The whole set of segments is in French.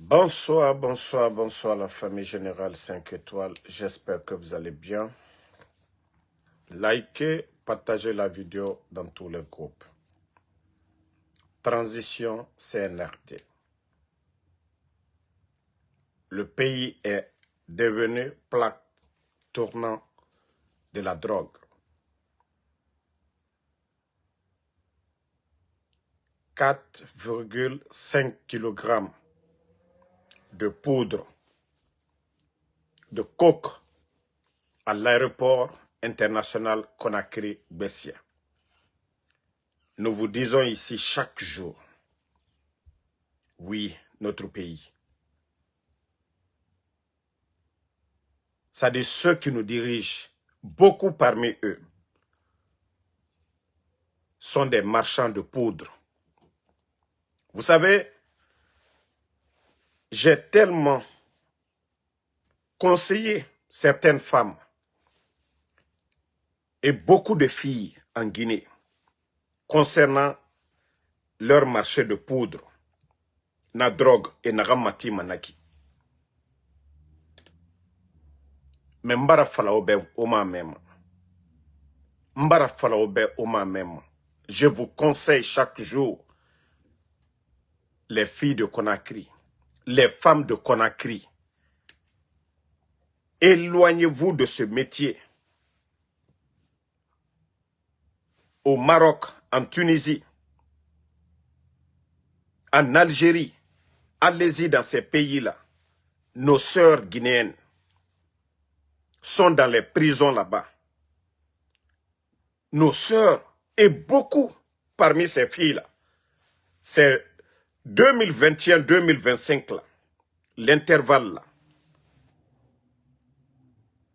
Bonsoir, bonsoir, bonsoir la famille générale 5 étoiles. J'espère que vous allez bien. Likez, partagez la vidéo dans tous les groupes. Transition CNRD. Le pays est devenu plaque tournant de la drogue. 4,5 kg de poudre de coke à l'aéroport international Conakry-Bessia. Nous vous disons ici chaque jour, oui, notre pays. C'est-à-dire ceux qui nous dirigent, beaucoup parmi eux, sont des marchands de poudre. Vous savez, j'ai tellement conseillé certaines femmes et beaucoup de filles en Guinée concernant leur marché de poudre, na drogue et na ramati manaki. Mais mbara fala obe oma même. Mbara fala obe oma même. Je vous conseille chaque jour, les filles de Conakry, les femmes de Conakry, éloignez-vous de ce métier. Au Maroc, en Tunisie, en Algérie, allez-y dans ces pays-là. Nos sœurs guinéennes sont dans les prisons là-bas. Nos sœurs, et beaucoup parmi ces filles-là, c'est 2021-2025 là, l'intervalle là.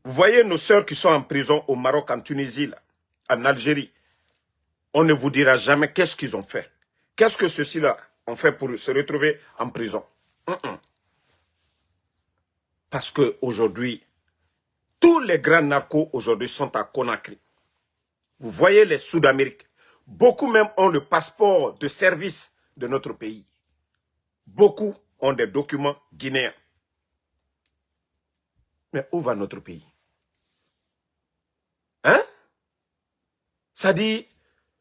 Vous voyez nos sœurs qui sont en prison au Maroc, en Tunisie, là, en Algérie. On ne vous dira jamais qu'est-ce qu'ils ont fait. Qu'est-ce que ceux-ci-là ont fait pour se retrouver en prison. Parce qu'aujourd'hui, tous les grands narcos aujourd'hui sont à Conakry. Vous voyez les Sud-Amériques. Beaucoup même ont le passeport de service de notre pays. Beaucoup ont des documents guinéens. Mais où va notre pays? Hein? Ça dit,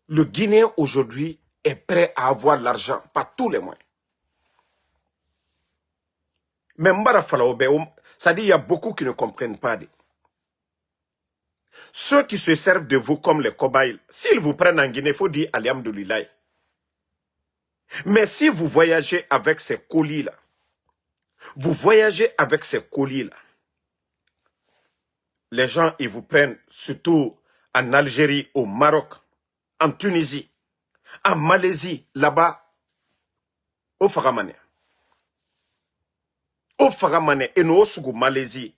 le Guinéen aujourd'hui est prêt à avoir l'argent, pas tous les moyens. Mais Mbara Falaobe, ça dit, il y a beaucoup qui ne comprennent pas. Ceux qui se servent de vous comme les cobayes, s'ils vous prennent en Guinée, il faut dire Alhamdoulilah. Mais si vous voyagez avec ces colis-là, vous voyagez avec ces colis-là, les gens, ils vous prennent surtout en Algérie, au Maroc, en Tunisie, en Malaisie, là-bas, au Faramane. Au Faramane, et nous au Malaisie,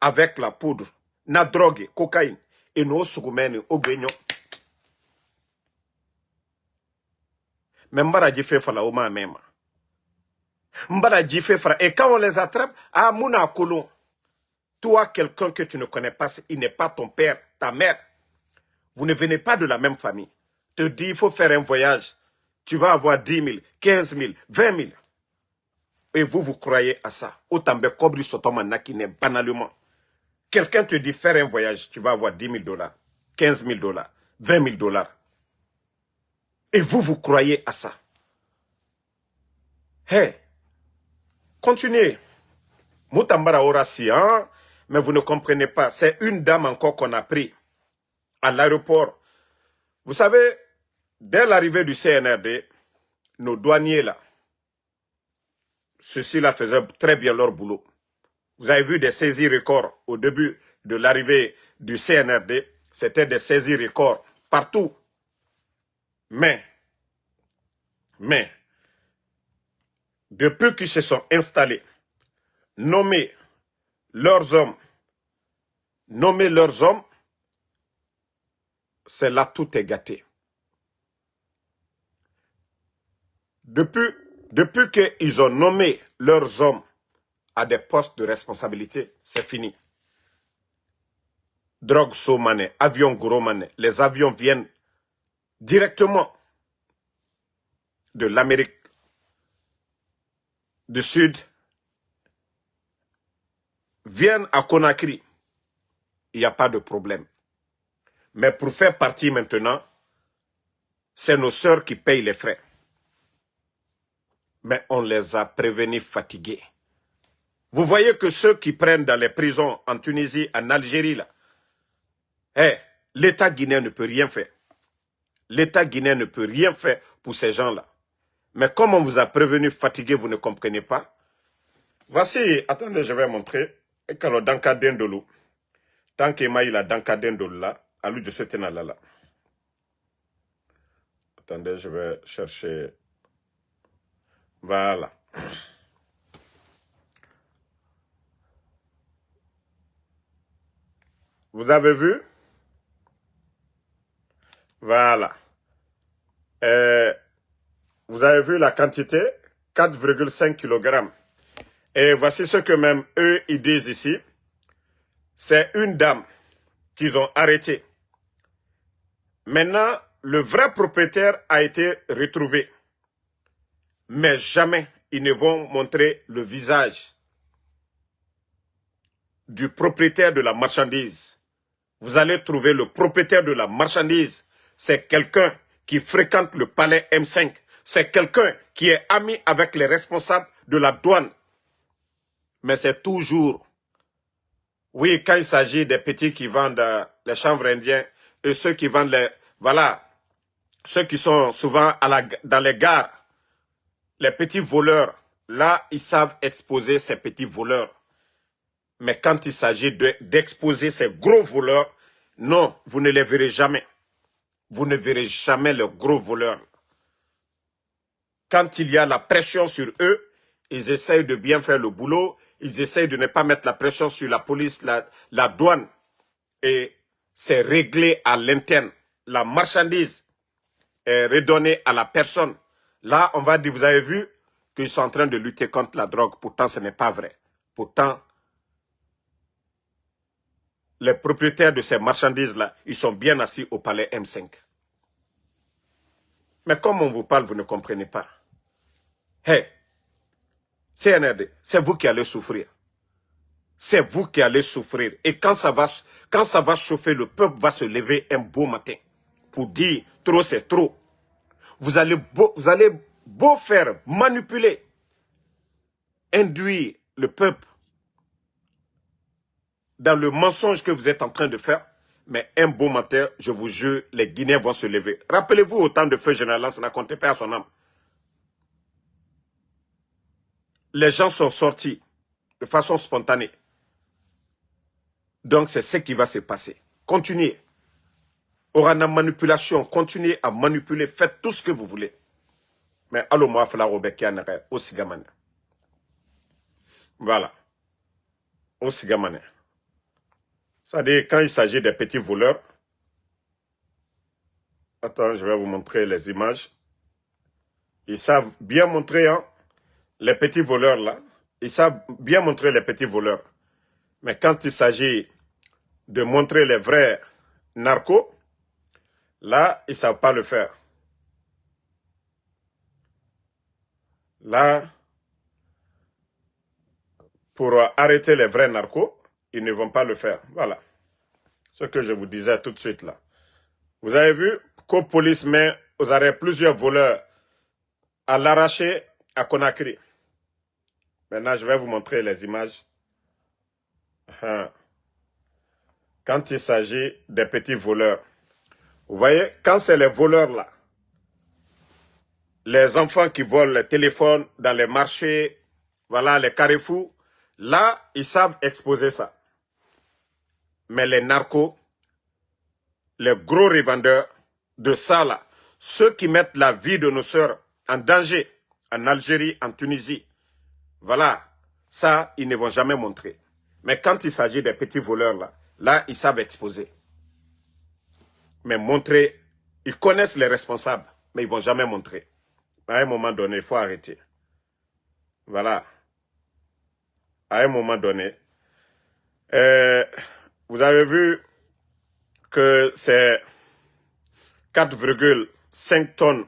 avec la poudre, la drogue, cocaïne, et nous au mène au Guignon. Mais Mbara Djifé Fala Oma même. Mbara Djifé Fala. Et quand on les attrape, ah, Mouna Kolon. Toi, quelqu'un que tu ne connais pas, il n'est pas ton père, ta mère. Vous ne venez pas de la même famille. Te dit, il faut faire un voyage. Tu vas avoir 10 000, 15 000, 20 000. Et vous, vous croyez à ça. Autambe Kobri Sotomana qui n'est banalement. Quelqu'un te dit, faire un voyage, tu vas avoir 10 000 $, 15 000 $, 20 000 $. Et vous, vous croyez à ça. Hey, continuez. Moutambara Orasi, hein? Mais vous ne comprenez pas. C'est une dame encore qu'on a pris à l'aéroport. Vous savez, dès l'arrivée du CNRD, nos douaniers là, ceux-ci là faisaient très bien leur boulot. Vous avez vu des saisies records au début de l'arrivée du CNRD. C'était des saisies records partout. Mais, depuis qu'ils se sont installés, nommer leurs hommes, c'est là tout est gâté. Depuis qu'ils ont nommé leurs hommes à des postes de responsabilité, c'est fini. Drogue Somane, avion Goromane, les avions viennent directement de l'Amérique du Sud viennent à Conakry, il n'y a pas de problème. Mais pour faire partie maintenant, c'est nos sœurs qui payent les frais. Mais on les a prévenus fatigués. Vous voyez que ceux qui prennent dans les prisons en Tunisie, en Algérie, là, l'État guinéen ne peut rien faire. L'État guinéen ne peut rien faire pour ces gens-là. Mais comme on vous a prévenu fatigué, vous ne comprenez pas. Voici, attendez, je vais montrer. Et quand le Danka Dendolo, tant qu'il m'a eu la Danka Dendolo là, à lui de ce là. Attendez, je vais chercher. Voilà. Vous avez vu? Voilà. Vous avez vu la quantité? 4,5 kg. Et voici ce que même eux, ils disent ici. C'est une dame qu'ils ont arrêtée. Maintenant, le vrai propriétaire a été retrouvé. Mais jamais ils ne vont montrer le visage du propriétaire de la marchandise. Vous allez trouver le propriétaire de la marchandise. C'est quelqu'un qui fréquente le palais M5. C'est quelqu'un qui est ami avec les responsables de la douane. Mais c'est toujours... Oui, quand il s'agit des petits qui vendent les chanvres indiens et ceux qui vendent les... Voilà, ceux qui sont souvent dans les gares, les petits voleurs, là, ils savent exposer ces petits voleurs. Mais quand il s'agit d'exposer ces gros voleurs, non, vous ne les verrez jamais. Vous ne verrez jamais les gros voleurs. Quand il y a la pression sur eux, ils essayent de bien faire le boulot, ils essayent de ne pas mettre la pression sur la police, la douane. Et c'est réglé à l'interne. La marchandise est redonnée à la personne. Là, on va dire, vous avez vu qu'ils sont en train de lutter contre la drogue. Pourtant, ce n'est pas vrai. Pourtant, les propriétaires de ces marchandises-là, ils sont bien assis au palais M5. Mais comme on vous parle, vous ne comprenez pas. Hey, CNRD, c'est vous qui allez souffrir. C'est vous qui allez souffrir. Et quand ça va chauffer, le peuple va se lever un beau matin pour dire trop c'est trop. Vous allez beau faire manipuler, induire le peuple dans le mensonge que vous êtes en train de faire. Mais un beau matin, je vous jure, les Guinéens vont se lever. Rappelez-vous au temps de feu général, ça n'a compté pas à son âme. Les gens sont sortis de façon spontanée. Donc c'est ce qui va se passer. Continuez. Aura la manipulation, continuez à manipuler, faites tout ce que vous voulez. Mais allô moi fala robekian au sigamane. Voilà. Au sigamane. C'est-à-dire quand il s'agit des petits voleurs. Attends, je vais vous montrer les images. Ils savent bien montrer hein, les petits voleurs là. Ils savent bien montrer les petits voleurs. Mais quand il s'agit de montrer les vrais narcos, là, ils ne savent pas le faire. Là, pour arrêter les vrais narcos, ils ne vont pas le faire. Voilà. Ce que je vous disais tout de suite là. Vous avez vu qu'au police met aux arrêts plusieurs voleurs à l'arracher à Conakry. Maintenant, je vais vous montrer les images. Quand il s'agit des petits voleurs. Vous voyez, quand c'est les voleurs là, les enfants qui volent les téléphones dans les marchés, voilà, les carrefours, là, ils savent exposer ça. Mais les narcos, les gros revendeurs de ça là, ceux qui mettent la vie de nos sœurs en danger, en Algérie, en Tunisie, voilà, ça, ils ne vont jamais montrer. Mais quand il s'agit des petits voleurs là, là, ils savent exposer. Mais montrer, ils connaissent les responsables, mais ils ne vont jamais montrer. À un moment donné, il faut arrêter. Voilà. À un moment donné. Vous avez vu que c'est 4,5 tonnes.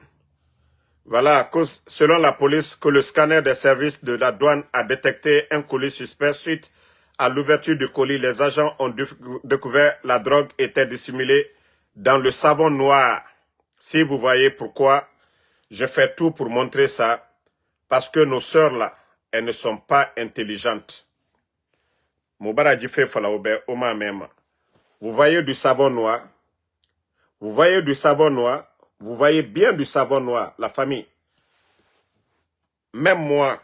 Voilà, selon la police, que le scanner des services de la douane a détecté un colis suspect suite À l'ouverture du colis, les agents ont découvert la drogue était dissimulée dans le savon noir. Si vous voyez pourquoi je fais tout pour montrer ça, parce que nos sœurs là, elles ne sont pas intelligentes. Moubaradji fait falaoube oma même. Vous voyez du savon noir? Vous voyez du savon noir? Vous voyez bien du savon noir, la famille. Même moi,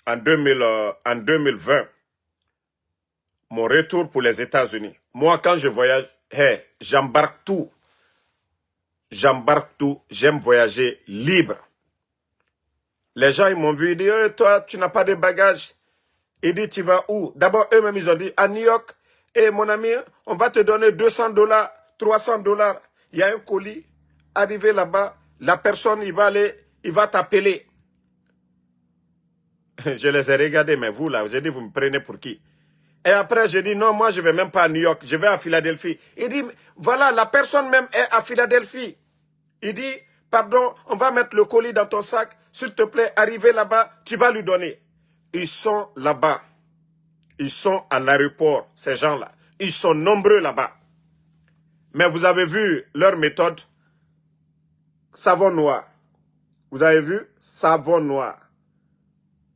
en 2020, mon retour pour les États-Unis, moi quand je voyage, hey, j'embarque tout. J'embarque tout, j'aime voyager libre. Les gens, ils m'ont vu, ils disent, hey, toi, tu n'as pas de bagages. Ils disent, tu vas où? D'abord, eux-mêmes, ils ont dit, à New York, hey, mon ami, on va te donner $200, $300. Il y a un colis, arrivé là-bas, la personne, il va t'appeler. Je les ai regardés, mais vous, là, j'ai dit, vous me prenez pour qui? Et après, j'ai dit, non, moi, je ne vais même pas à New York, je vais à Philadelphie. Il dit, voilà, la personne même est à Philadelphie. Il dit, pardon, on va mettre le colis dans ton sac, s'il te plaît, arrivez là-bas, tu vas lui donner. Ils sont là-bas. Ils sont à l'aéroport, ces gens-là. Ils sont nombreux là-bas. Mais vous avez vu leur méthode? Savon noir. Vous avez vu? Savon noir.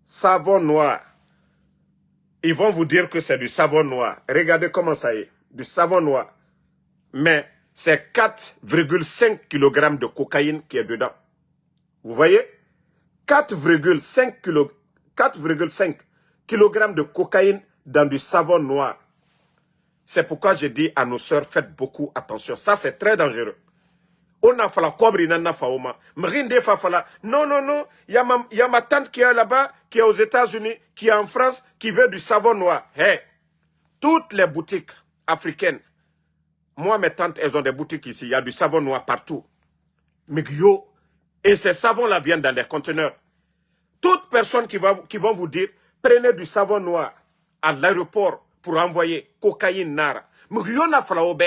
Savon noir. Ils vont vous dire que c'est du savon noir. Regardez comment ça est. Du savon noir. Mais c'est 4,5 kg de cocaïne qui est dedans. Vous voyez? 4,5 kg de cocaïne dans du savon noir. C'est pourquoi je dis à nos sœurs, faites beaucoup attention. Ça, c'est très dangereux. On a fait la cobri nana faoma. Mrinde fa fala. Non, non, non. Il y a ma tante qui est là-bas, qui est aux États-Unis, qui est en France, qui veut du savon noir. Hey, toutes les boutiques africaines, moi, mes tantes, elles ont des boutiques ici. Il y a du savon noir partout. Mais yo, et ces savons-là viennent dans les conteneurs. Toute personne qui vont vous dire, prenez du savon noir à l'aéroport pour envoyer cocaïne nara. Mais yo na flaobe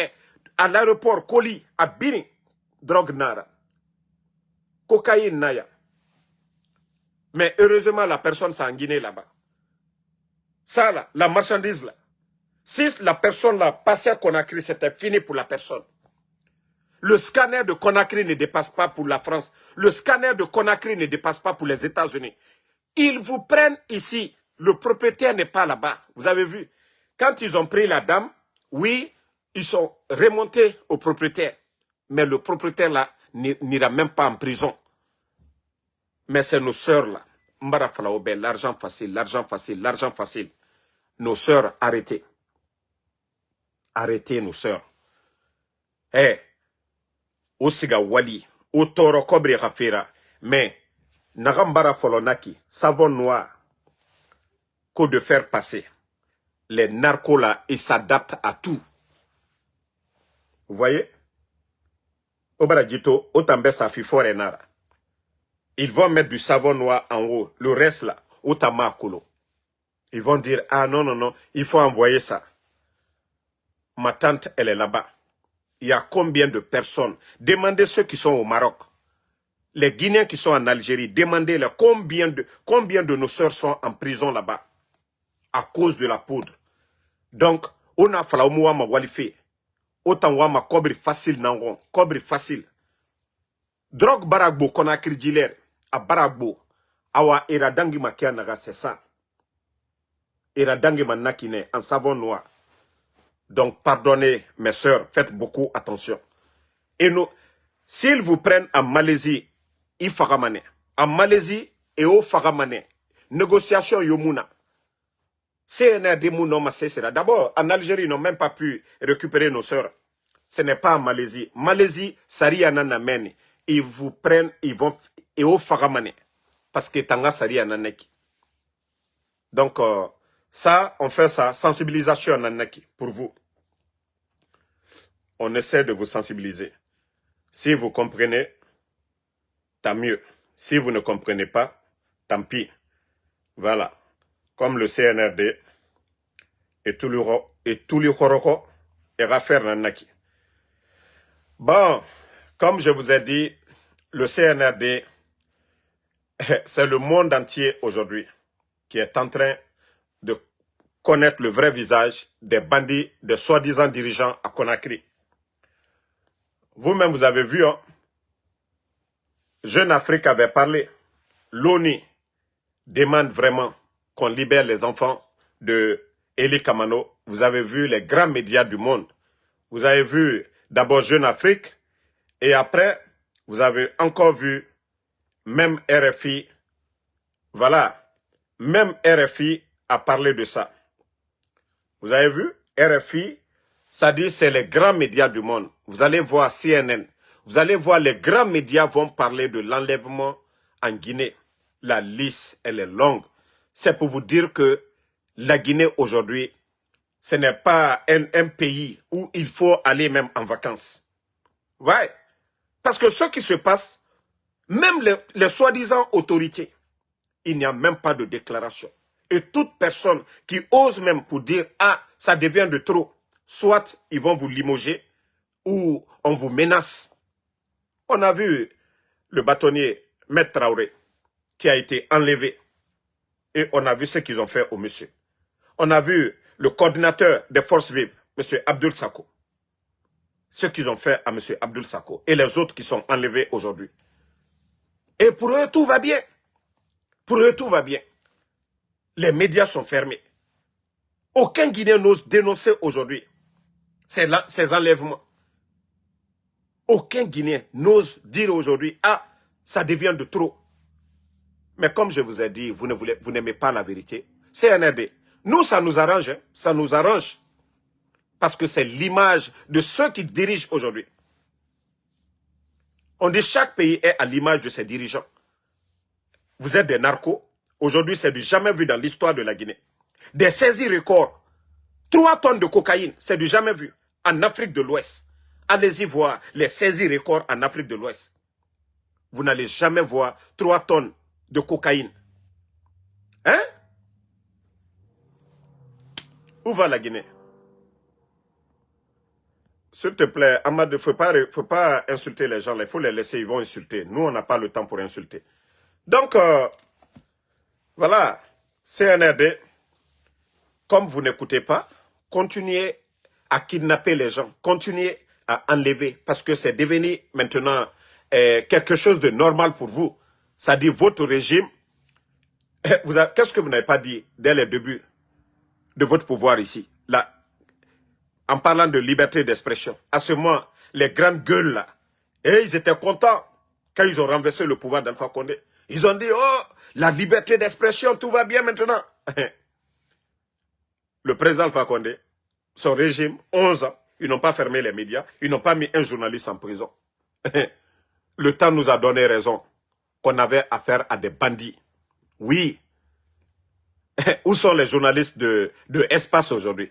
à l'aéroport colis à Bini. Drogue nara. Cocaïne naya. Mais heureusement, la personne s'est en Guinée là-bas. Ça là, la marchandise là. Si la personne là passait à Conakry, c'était fini pour la personne. Le scanner de Conakry ne dépasse pas pour la France. Le scanner de Conakry ne dépasse pas pour les États-Unis. Ils vous prennent ici. Le propriétaire n'est pas là-bas. Vous avez vu. Quand ils ont pris la dame, oui, ils sont remontés au propriétaire. Mais le propriétaire là n'ira même pas en prison. Mais c'est nos sœurs là. Mbara Falaobe, l'argent facile, l'argent facile, l'argent facile. Nos sœurs, arrêtez. Arrêtez nos sœurs. Eh, Osiga Wali, Otoro Kobri Rafira. Mais, Nagambara Folonaki, savon noir, qu'au de faire passer. Les narcos là, ils s'adaptent à tout. Vous voyez? Obaradjito, Otambe Safifore Nara. Ils vont mettre du savon noir en haut. Le reste là, Otama Kolo. Ils vont dire, ah non, non, non, il faut envoyer ça. Ma tante, elle est là-bas. Il y a combien de personnes? Demandez ceux qui sont au Maroc. Les Guinéens qui sont en Algérie, demandez-leur combien de nos sœurs sont en prison là-bas à cause de la poudre. Donc, on a fallu ma walife. Autant ma cobri facile nangon, cobri facile. Drogue baragbo Conakry Giler à baragbo. Awa iradangi makia naga c'est ça. Iradangi manakine en savon noir. Donc, pardonnez, mes sœurs, faites beaucoup attention. Et nous, s'ils vous prennent en Malaisie, ils faramane. En Malaisie et au faramane. Négociation yomuna. CNRD Mounoma Sessera. D'abord, en Algérie, ils n'ont même pas pu récupérer nos sœurs. Ce n'est pas en Malaisie. Malaisie, Sariana Nameni. Ils vous prennent, ils vont, et au faramane. Parce que Tanga Sariana Neki. Donc, ça, on fait ça, sensibilisation Nanaki, pour vous. On essaie de vous sensibiliser. Si vous comprenez, tant mieux. Si vous ne comprenez pas, tant pis. Voilà. Comme le CNRD et tout le Horoko et Rafer Nanaki. Bon, comme je vous ai dit, le CNRD, c'est le monde entier aujourd'hui qui est en train de connaître le vrai visage des bandits, des soi-disant dirigeants à Conakry. Vous-même, vous avez vu, hein, Jeune Afrique avait parlé. L'ONU demande vraiment qu'on libère les enfants de Eli Kamano. Vous avez vu les grands médias du monde. Vous avez vu d'abord Jeune Afrique et après, vous avez encore vu même RFI. Voilà, même RFI a parlé de ça. Vous avez vu, RFI, ça dit c'est les grands médias du monde. Vous allez voir CNN. Vous allez voir les grands médias vont parler de l'enlèvement en Guinée. La liste, elle est longue. C'est pour vous dire que la Guinée aujourd'hui, ce n'est pas un pays où il faut aller même en vacances. Ouais. Parce que ce qui se passe, même les soi-disant autorités, il n'y a même pas de déclaration. Et toute personne qui ose même pour dire « Ah, ça devient de trop », soit ils vont vous limoger ou on vous menace. On a vu le bâtonnier Maître Traoré qui a été enlevé. Et on a vu ce qu'ils ont fait au monsieur. On a vu le coordinateur des forces vives, monsieur Abdoul Sako. Ce qu'ils ont fait à monsieur Abdoul Sako. Et les autres qui sont enlevés aujourd'hui. Et pour eux, tout va bien. Pour eux, tout va bien. Les médias sont fermés. Aucun Guinéen n'ose dénoncer aujourd'hui ces enlèvements. Aucun Guinéen n'ose dire aujourd'hui, ah, ça devient de trop. Mais comme je vous ai dit, vous n'aimez pas la vérité. CNRD, nous, ça nous arrange. Hein, ça nous arrange. Parce que c'est l'image de ceux qui dirigent aujourd'hui. On dit chaque pays est à l'image de ses dirigeants. Vous êtes des narcos. Aujourd'hui, c'est du jamais vu dans l'histoire de la Guinée. Des saisies records. 3 tonnes de cocaïne, c'est du jamais vu. En Afrique de l'Ouest. Allez-y voir les saisies records en Afrique de l'Ouest. Vous n'allez jamais voir 3 tonnes de cocaïne. Hein? Où va la Guinée? S'il te plaît, Ahmad, il ne faut pas insulter les gens. Il faut les laisser, ils vont insulter. Nous, on n'a pas le temps pour insulter. Donc, voilà, CNRD, comme vous n'écoutez pas, continuez à kidnapper les gens, continuez à enlever, parce que c'est devenu maintenant quelque chose de normal pour vous. Ça dit votre régime, qu'est-ce que vous n'avez pas dit dès le début de votre pouvoir ici, là, en parlant de liberté d'expression. À ce moment, les grandes gueules là, et ils étaient contents quand ils ont renversé le pouvoir d'Alpha Condé. Ils ont dit, oh, la liberté d'expression, tout va bien maintenant. Le président Alpha Condé, son régime, 11 ans, ils n'ont pas fermé les médias, ils n'ont pas mis un journaliste en prison. Le temps nous a donné raison qu'on avait affaire à des bandits. Oui. Où sont les journalistes de Espace aujourd'hui?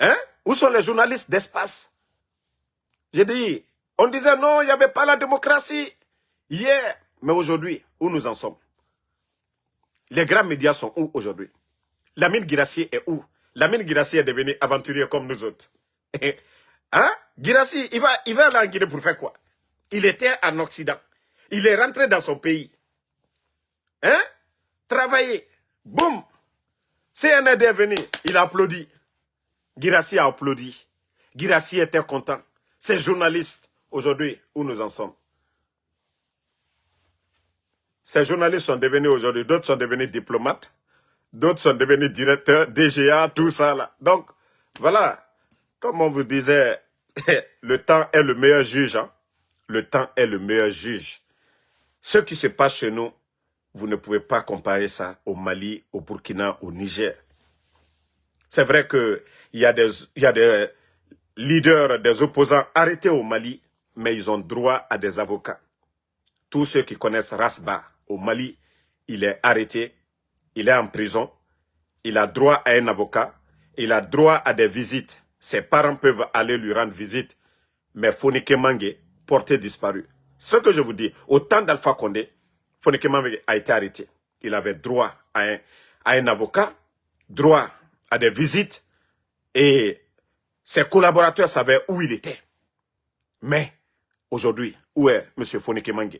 Hein? Où sont les journalistes d'Espace? J'ai dit, on disait non, il n'y avait pas la démocratie. Hier, mais aujourd'hui, où nous en sommes? Les grands médias sont où aujourd'hui? Lamine Guirassy est où? Lamine Guirassy est devenu aventurier comme nous autres. Hein? Guirassy, il va aller en Guinée pour faire quoi? Il était en Occident. Il est rentré dans son pays. Hein? Travailler. Boum! CNRD est venu. Il a applaudi. Guirassy a applaudi. Guirassy était content. Ces journalistes, aujourd'hui, où nous en sommes? Ces journalistes sont devenus aujourd'hui, d'autres sont devenus diplomates, d'autres sont devenus directeurs, DGA, tout ça là. Donc, voilà, comme on vous disait, le temps est le meilleur juge. Hein? Le temps est le meilleur juge. Ce qui se passe chez nous, vous ne pouvez pas comparer ça au Mali, au Burkina, au Niger. C'est vrai qu'il y a des leaders, des opposants arrêtés au Mali, mais ils ont droit à des avocats. Tous ceux qui connaissent Rasba au Mali, il est arrêté, il est en prison, il a droit à un avocat, il a droit à des visites. Ses parents peuvent aller lui rendre visite, mais Fonike Mange, porté disparu. Ce que je vous dis, au temps d'Alpha Condé, Fonike Mange a été arrêté. Il avait droit à un avocat, droit à des visites, et ses collaborateurs savaient où il était. Mais, aujourd'hui, où est M. Fonike Mange?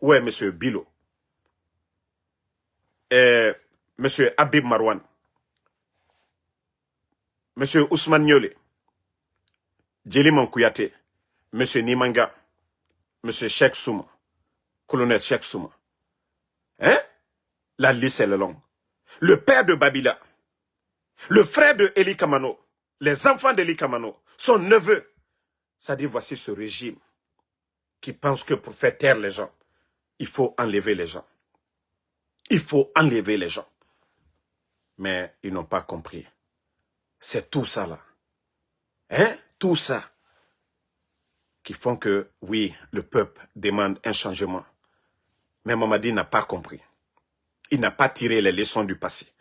Où est M. Bilo? Et M. Habib Marwan? M. Ousmane Niolé, Djeli Mankouyaté, M. Nimanga, M. Cheikh Souma, colonel Cheikh Souma. Hein? La liste est longue. Le père de Babila, le frère de Eli Kamano, les enfants d'Eli Kamano, son neveu. Ça dit, voici ce régime qui pense que pour faire taire les gens, il faut enlever les gens. Il faut enlever les gens. Mais ils n'ont pas compris. C'est tout ça là. Hein? Tout ça qui font que, oui, le peuple demande un changement. Mais Mamadi n'a pas compris. Il n'a pas tiré les leçons du passé.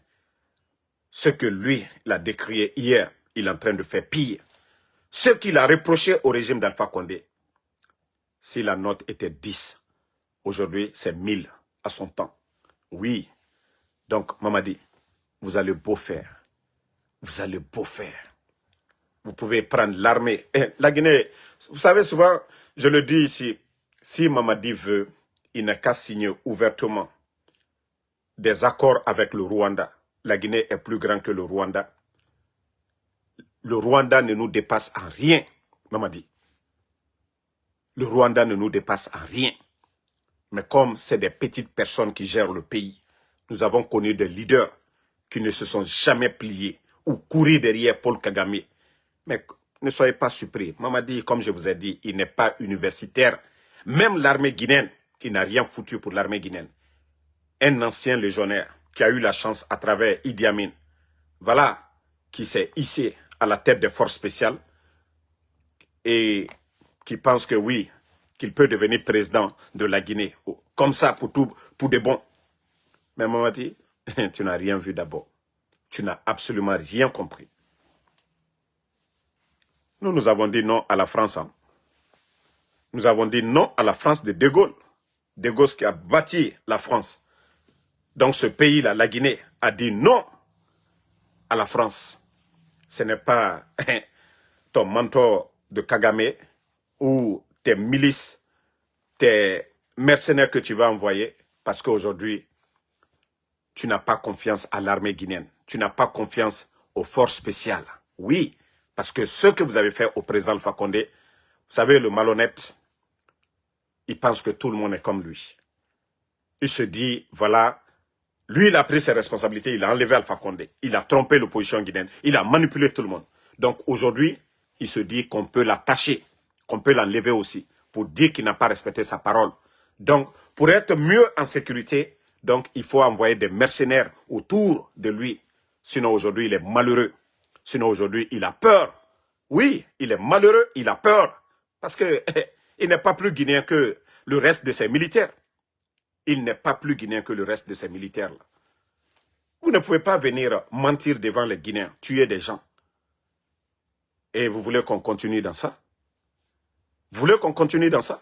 Ce que lui, il a décrié hier, il est en train de faire pire. Ce qu'il a reproché au régime d'Alpha Condé, si la note était 10, aujourd'hui c'est 1000 à son temps. Oui. Donc, Mamadi, vous allez beau faire. Vous allez beau faire. Vous pouvez prendre l'armée. La Guinée, vous savez souvent, je le dis ici, si Mamadi veut, il n'a qu'à signer ouvertement des accords avec le Rwanda. La Guinée est plus grande que le Rwanda. Le Rwanda ne nous dépasse en rien, Mamadi. Le Rwanda ne nous dépasse en rien. Mais comme c'est des petites personnes qui gèrent le pays, nous avons connu des leaders qui ne se sont jamais pliés ou couru derrière Paul Kagame. Mais ne soyez pas surpris. Mamadi, comme je vous ai dit, il n'est pas universitaire. Même l'armée guinéenne, il n'a rien foutu pour l'armée guinéenne. Un ancien légionnaire qui a eu la chance à travers Idi Amin, voilà, qui s'est hissé à la tête des forces spéciales et qui pense que oui, qu'il peut devenir président de la Guinée. Comme ça, pour de bon. Mais Mamadi, tu n'as rien vu d'abord. Tu n'as absolument rien compris. Nous avons dit non à la France. Hein. Nous avons dit non à la France de De Gaulle. De Gaulle qui a bâti la France. Donc ce pays-là, la Guinée, a dit non à la France. Ce n'est pas ton mentor de Kagame ou tes milices, tes mercenaires que tu vas envoyer. Parce qu'aujourd'hui, tu n'as pas confiance à l'armée guinéenne. Tu n'as pas confiance aux forces spéciales. Oui, parce que ce que vous avez fait au président Alpha Condé, vous savez, le malhonnête, il pense que tout le monde est comme lui. Il se dit, voilà, lui, il a pris ses responsabilités, il a enlevé Alpha Condé, il a trompé l'opposition guinéenne, il a manipulé tout le monde. Donc aujourd'hui, il se dit qu'on peut l'attacher, qu'on peut l'enlever aussi, pour dire qu'il n'a pas respecté sa parole. Donc, pour être mieux en sécurité, donc il faut envoyer des mercenaires autour de lui. Sinon aujourd'hui, il est malheureux. Sinon aujourd'hui, il a peur. Oui, il est malheureux, il a peur. Parce que il n'est pas plus guinéen que le reste de ses militaires. Il n'est pas plus guinéen que le reste de ses militaires. Là. Vous ne pouvez pas venir mentir devant les Guinéens, tuer des gens. Et vous voulez qu'on continue dans ça? Vous voulez qu'on continue dans ça?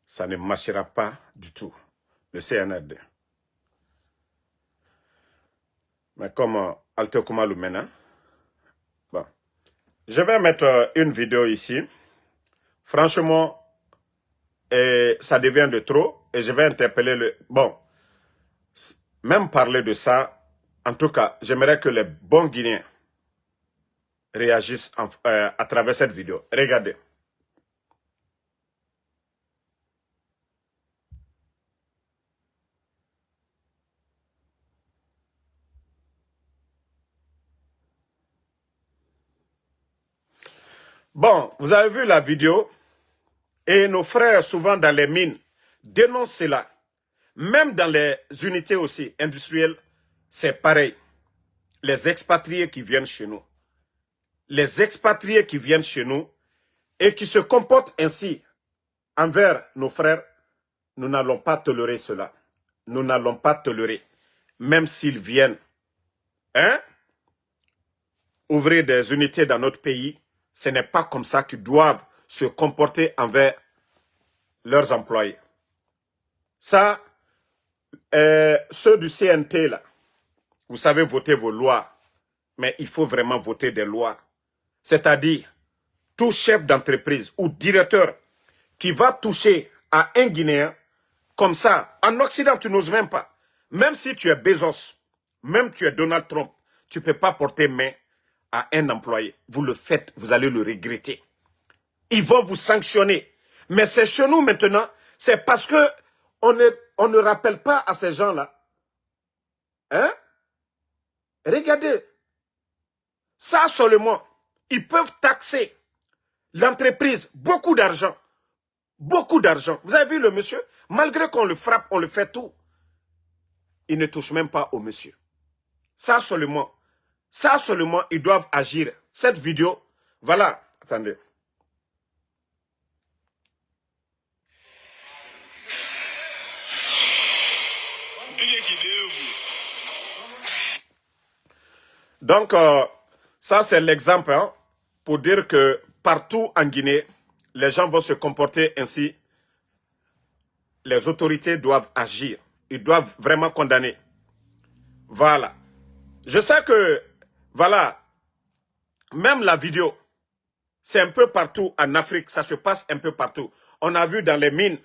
Ça ne marchera pas du tout. Le CNRD. Mais comme Alte Kumalu Mena, bon. Je vais mettre une vidéo ici. Franchement, ça devient de trop. Et je vais interpeller le... Bon, même parler de ça, en tout cas, j'aimerais que les bons Guinéens réagissent à travers cette vidéo. Regardez. Bon, vous avez vu la vidéo et nos frères, souvent dans les mines, dénoncent cela. Même dans les unités aussi industrielles, c'est pareil. Les expatriés qui viennent chez nous. Les expatriés qui viennent chez nous et qui se comportent ainsi envers nos frères, nous n'allons pas tolérer cela. Nous n'allons pas tolérer. Même s'ils viennent ouvrir des unités dans notre pays, ce n'est pas comme ça qu'ils doivent se comporter envers leurs employés. Ça, ceux du CNT, là, vous savez voter vos lois, mais il faut vraiment voter des lois. C'est-à-dire, tout chef d'entreprise ou directeur qui va toucher à un Guinéen, Comme ça, en Occident, tu n'oses même pas. Même si tu es Bezos, même tu es Donald Trump, tu ne peux pas porter main à un employé. Vous le faites, vous allez le regretter. Ils vont vous sanctionner. Mais c'est chez nous maintenant, c'est parce que on ne rappelle pas à ces gens-là. Hein? Regardez, ça seulement, ils peuvent taxer l'entreprise beaucoup d'argent. Beaucoup d'argent. Vous avez vu le monsieur? Malgré qu'on le frappe, on le fait tout. Il ne touche même pas au monsieur. Ça seulement, ils doivent agir. Cette vidéo, voilà, attendez. Donc, ça c'est l'exemple hein, pour dire que partout en Guinée, les gens vont se comporter ainsi. Les autorités doivent agir. Ils doivent vraiment condamner. Voilà. Je sais que, voilà, même la vidéo, c'est un peu partout en Afrique, ça se passe un peu partout. On a vu dans les mines,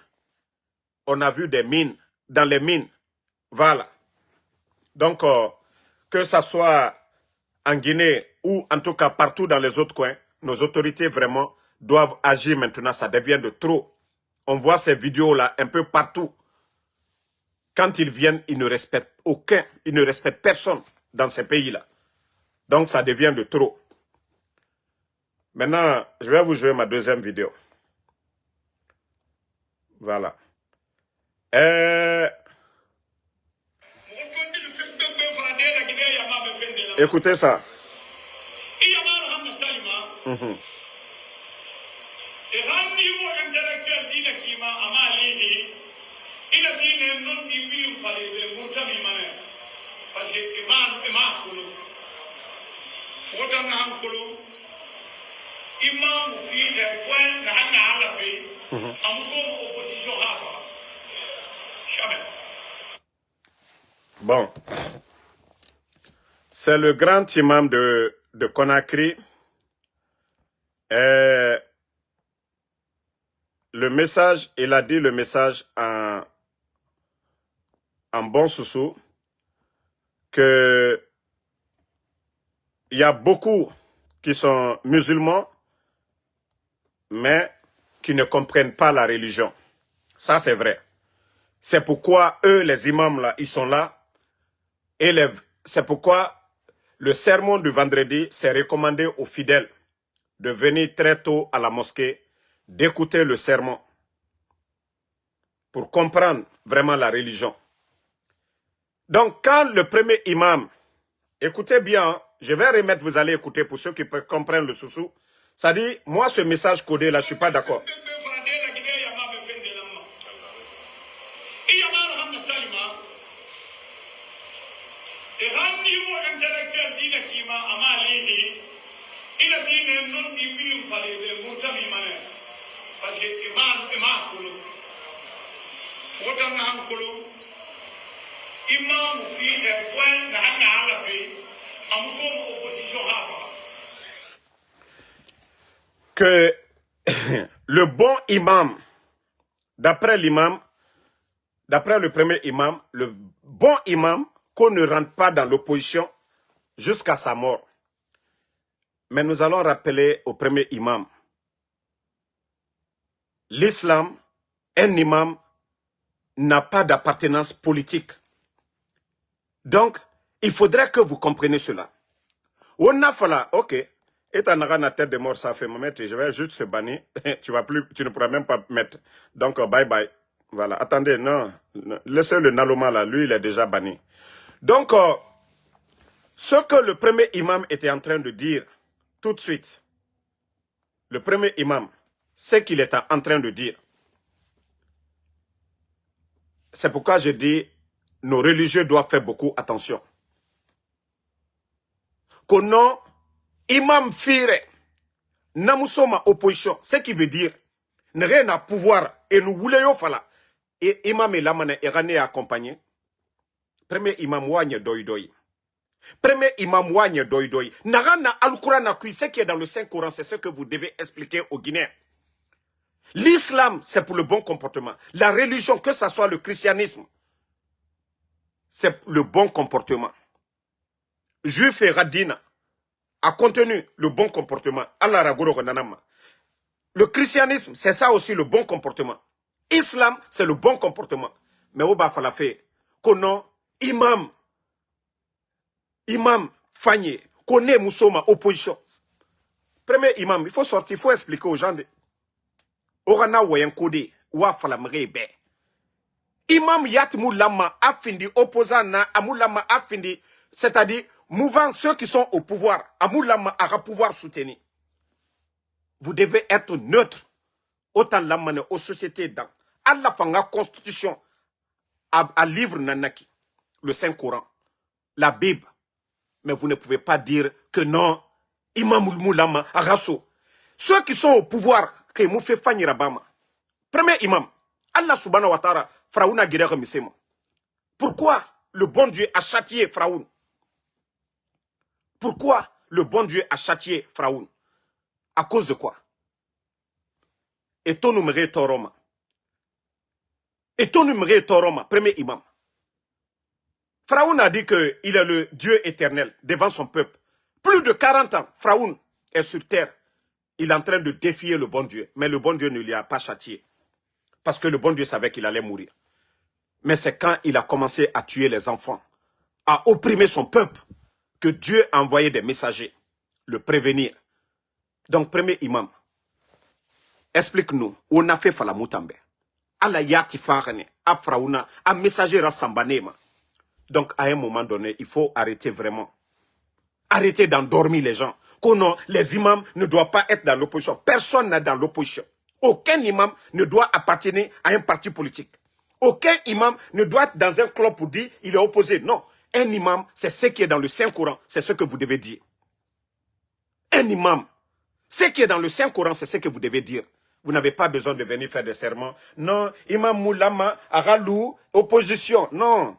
on a vu des mines, dans les mines. Voilà. Donc, que ça soit en Guinée ou en tout cas partout dans les autres coins, nos autorités vraiment doivent agir maintenant, ça devient de trop. On voit ces vidéos-là un peu partout. Quand ils viennent, ils ne respectent aucun, ils ne respectent personne dans ces pays-là. Donc ça devient de trop. Maintenant, je vais vous jouer ma deuxième vidéo. Voilà. Écoutez ça. Bon. C'est le grand imam de Conakry. Le message, il a dit le message en bon soussou que il y a beaucoup qui sont musulmans, mais qui ne comprennent pas la religion. Ça, c'est vrai. C'est pourquoi eux, les imams, là, ils sont là. Et c'est pourquoi le sermon du vendredi, c'est recommandé aux fidèles de venir très tôt à la mosquée, d'écouter le sermon pour comprendre vraiment la religion. Donc, quand le premier imam, écoutez bien, hein, je vais remettre, vous allez écouter pour ceux qui peuvent comprendre le soussou. Ça dit, moi, ce message codé là, je ne suis pas d'accord. Que le bon imam, d'après l'imam, d'après le premier imam, le bon imam, qu'on ne rentre pas dans l'opposition jusqu'à sa mort. Mais nous allons rappeler au premier imam, l'islam, un imam n'a pas d'appartenance politique. Donc, il faudrait que vous compreniez cela. On a fait là, ok, et tu as la tête de mort, ça fait moment, je vais juste te bannir, tu ne pourras même pas mettre. Donc, bye bye. Voilà, attendez, non, laissez le Naloma là, lui il est déjà banni. Donc, ce que le premier imam était en train de dire, tout de suite, le premier imam, ce qu'il est en train de dire, c'est pourquoi je dis, nos religieux doivent faire beaucoup attention. Kono, imam fire, namusoma opposition, ce qui veut dire, ne rien à pouvoir, et nous voulons fala. Et imam et lamane erane accompagné. Premier imam wagne doi doi. Premier imam wagne doi doi. Narana al-Quran ce qui est dans le Saint-Coran, c'est ce que vous devez expliquer aux Guinéens. L'islam, c'est pour le bon comportement. La religion, que ce soit le christianisme, c'est le bon comportement. Juif et Radina a contenu le bon comportement. Allah ragoro konanama. Le christianisme, c'est ça aussi le bon comportement. Islam, c'est le bon comportement. Mais au bas falafé, kono imam Fagné, connaît Moussoma, opposition. Premier imam, il faut sortir, il faut expliquer aux gens de Orana Wayan Kode, Wafala Mrebe. Imam Yat Moulama a fini opposant na Amoulama a fini, c'est-à-dire mouvant ceux qui sont au pouvoir. Amoulama a pouvoir soutenir. Vous devez être neutre. Autant l'amane aux sociétés dans. Allah fanga constitution à livre nanaki, le Saint-Coran, la Bible. Mais vous ne pouvez pas dire que non, Imam Moulama Arasso. Ceux qui sont au pouvoir, que Moufé Fanny Rabama. Premier imam, Allah subhanahu wa ta'ala, Fraouna Guerre Misema. Pourquoi le bon Dieu a châtié Fraoun? Pourquoi le bon Dieu a châtié Fraoun? À cause de quoi? Et ton numéro Toroma. Et ton numéro Toroma, premier imam. Pharaon a dit qu'il est le Dieu éternel devant son peuple. Plus de 40 ans, Pharaon est sur terre. Il est en train de défier le bon Dieu. Mais le bon Dieu ne lui a pas châtié. Parce que le bon Dieu savait qu'il allait mourir. Mais c'est quand il a commencé à tuer les enfants, à opprimer son peuple, que Dieu a envoyé des messagers, le prévenir. Donc, premier imam, explique-nous, on a fait Falamoutambe. Allah yati farane, a Pharaona, a messager rassambanema. Donc, à un moment donné, il faut arrêter vraiment. Arrêter d'endormir les gens. Que non, les imams ne doivent pas être dans l'opposition. Personne n'est dans l'opposition. Aucun imam ne doit appartenir à un parti politique. Aucun imam ne doit être dans un club pour dire qu'il est opposé. Non. Un imam, c'est ce qui est dans le Saint-Coran. C'est ce que vous devez dire. Un imam, ce qui est dans le Saint-Coran, c'est ce que vous devez dire. Vous n'avez pas besoin de venir faire des serments. Non, imam Moulama, Aralou, opposition. Non.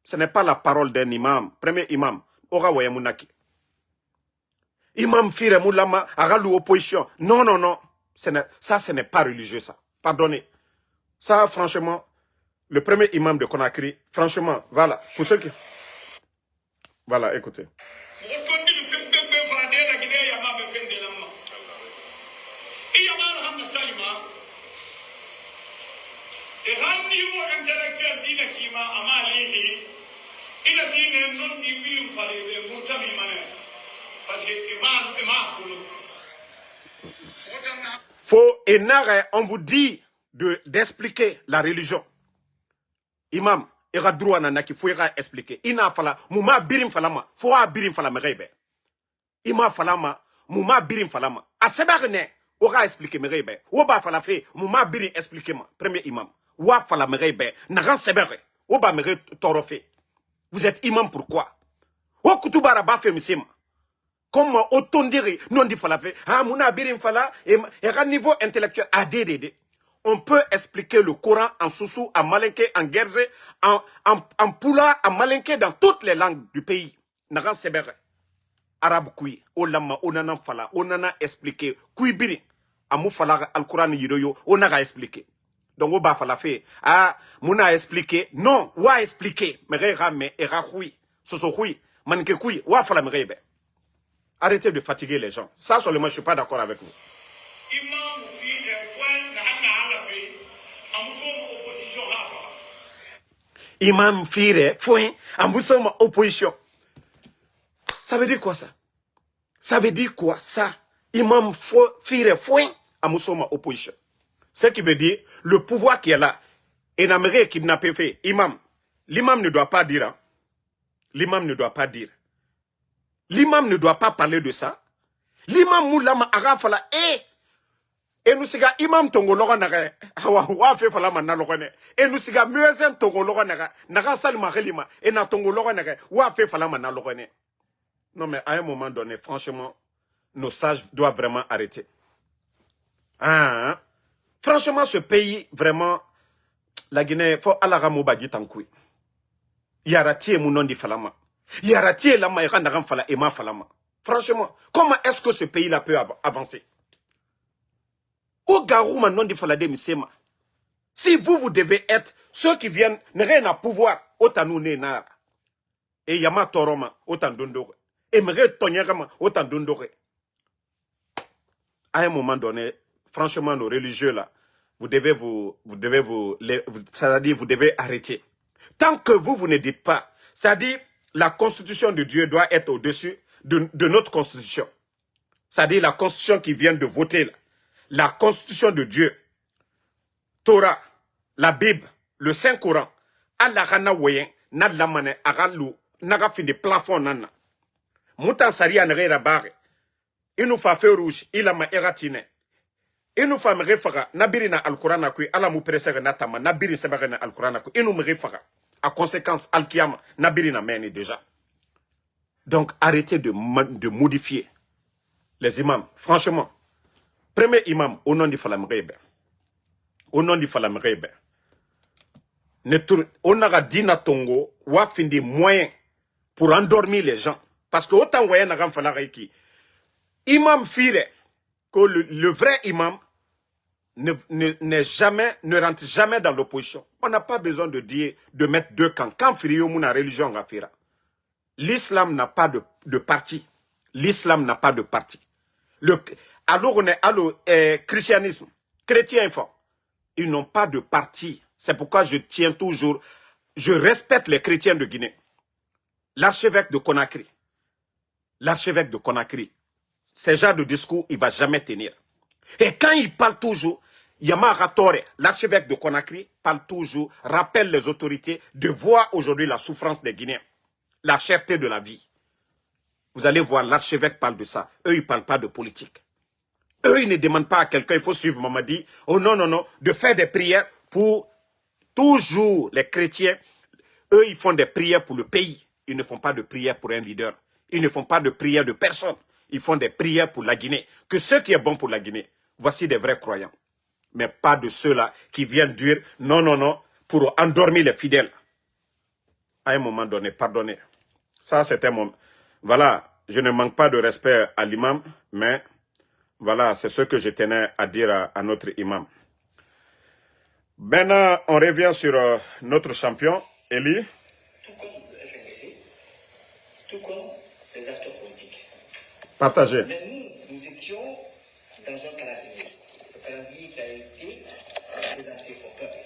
Ce n'est pas la parole d'un imam. Premier imam, Ora Wayamunaki. Imam Fire Moulama, Aralou, opposition. Non, non, non. Ça, ce n'est pas religieux, ça. Pardonnez. Ça, franchement, le premier imam de Conakry, franchement, voilà. Pour ceux qui... Voilà, écoutez. Faut et on vous dit d'expliquer la religion. Imam, il y a droit à qui faut expliquer. Ina fala, mouma birim falama, faut birim falama rebe. Ima falama, mouma birim falama. A seberne, aura expliqué me rebe. Oba fala fait, mouma birim expliquer moi. Premier imam. Wa fala me rebe, naran sebere. Oba me torofe. Vous êtes imam pourquoi? O kutubara ba fait misima. Comme autant dire, non dit fala fait. Ah, mouna birim fala, et à niveau intellectuel, à DDD. On peut expliquer le Coran en Soussou, en Malinké, en Guerze, en Poula, en Malinké, dans toutes les langues du pays. Naran Sebere. Arabe Koui, Olama, Onana Fala, Onana expliqué. Koui Biri, Amou Fala, Al-Quran Yiroyo, Onara expliqué. Donc, Oba Fala fait, ah, Mouna expliqué. Non, Wa expliqué. Mais Rame, Era Koui, Soso Koui, Manke Koui, Wa Fala Mrebe. Arrêtez de fatiguer les gens. Ça, seulement, je ne suis pas d'accord avec vous. Imam Fire, Fouin, Amoussoma, opposition. Ça veut dire quoi ça? Ça veut dire quoi ça? Imam Fire, Fouin, Amoussoma, opposition. Ce qui veut dire, le pouvoir qui est là, et n'aimerait kidnapper fait, imam. L'imam ne doit pas dire, hein? L'imam ne doit pas dire. L'imam ne doit pas parler de ça. L'imam Moulama Arafala, et nous siga imam tongo loga naga wa fe fala man na loga ne et nous siga muezzin tongo loga naga salma khalima et na tongo loga naga wa fe fala man na loga ne. Non mais à un moment donné franchement nos sages doivent vraiment arrêter. Hein? Franchement ce pays vraiment la Guinée faut alagamo bagi tankui. Yarati mon nom di falama. Yarati la ma yanda fala et ma falama. Franchement, comment est-ce que ce pays là peut avancer? Au Karouma non di falade misema. Si vous devez être ceux qui viennent, ne rien à pouvoir, autant nous nena. Et yama toroma, autant dondore. Et me tonyagama, autant dondore. À un moment donné, franchement, nos religieux là, vous devez c'est-à-dire vous devez arrêter. Tant que vous ne dites pas, c'est-à-dire la constitution de Dieu doit être au-dessus de notre constitution. C'est-à-dire la constitution qui vient de voter là. La constitution de Dieu. Torah, la Bible, le Saint-Coran, Allah rana woyen, na lamane, aralu, naga fin de plafond nana. Moutan sari anere rabare. Il nous fait feu rouge, il a ma eratine. Il nous fait me refara, nabirina al-Quran na kui, ala mu presere natama, nabiri sebare na al-Quran na kui, il nous me refara. À conséquence, al-Kiyama, nabirina meni déjà. Donc, arrêtez de modifier les imams. Franchement, premier imam, au nom du Falam Rebe. Au nom du Falam Rebe. On a dit na Tongo, ou a fait des moyens pour endormir les gens. Parce que autant voyez na gam falaraiki. Imam Fire, que le vrai imam ne rentre jamais dans l'opposition. On n'a pas besoin de dire, de mettre deux camps. Quand Fire mouna religion gafira. L'islam n'a pas de parti. L'islam n'a pas de parti. Alors on est christianisme, chrétien fort. Ils n'ont pas de parti. C'est pourquoi je tiens toujours, je respecte les chrétiens de Guinée. L'archevêque de Conakry. L'archevêque de Conakry. Ce genre de discours, il ne va jamais tenir. Et quand il parle toujours, Yama Tore, l'archevêque de Conakry, parle toujours, rappelle les autorités de voir aujourd'hui la souffrance des Guinéens. La cherté de la vie. Vous allez voir, l'archevêque parle de ça. Eux, ils ne parlent pas de politique. Eux, ils ne demandent pas à quelqu'un, il faut suivre Mamadi. Oh non, non, non, de faire des prières pour toujours les chrétiens. Eux, ils font des prières pour le pays. Ils ne font pas de prières pour un leader. Ils ne font pas de prières de personne. Ils font des prières pour la Guinée. Que ce qui est bon pour la Guinée, voici des vrais croyants. Mais pas de ceux-là qui viennent dire non, non, non, pour endormir les fidèles. À un moment donné, pardonnez. Ça, c'était mon... Voilà, je ne manque pas de respect à l'imam, mais voilà, c'est ce que je tenais à dire à notre imam. Maintenant, on revient sur notre champion, Eli. Tout comme le FNDC, tout comme les acteurs politiques. Partagez. Mais nous étions dans un calendrier. Le calendrier qui a été présenté au peuple.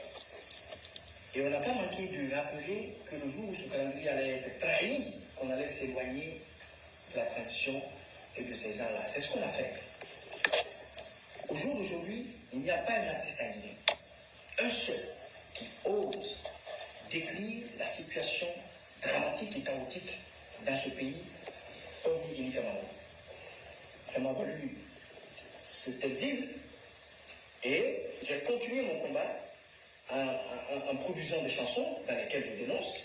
Et on n'a pas manqué de rappeler que le jour où ce calendrier allait être trahi, qu'on allait s'éloigner de la transition et de ces gens-là. C'est ce qu'on a fait. Au jour d'aujourd'hui, il n'y a pas un artiste en Guinée, un seul, qui ose décrire la situation dramatique et chaotique dans ce pays, hormis Eli Kamano. Ça m'a valu cet exil et j'ai continué mon combat en produisant des chansons dans lesquelles je dénonce,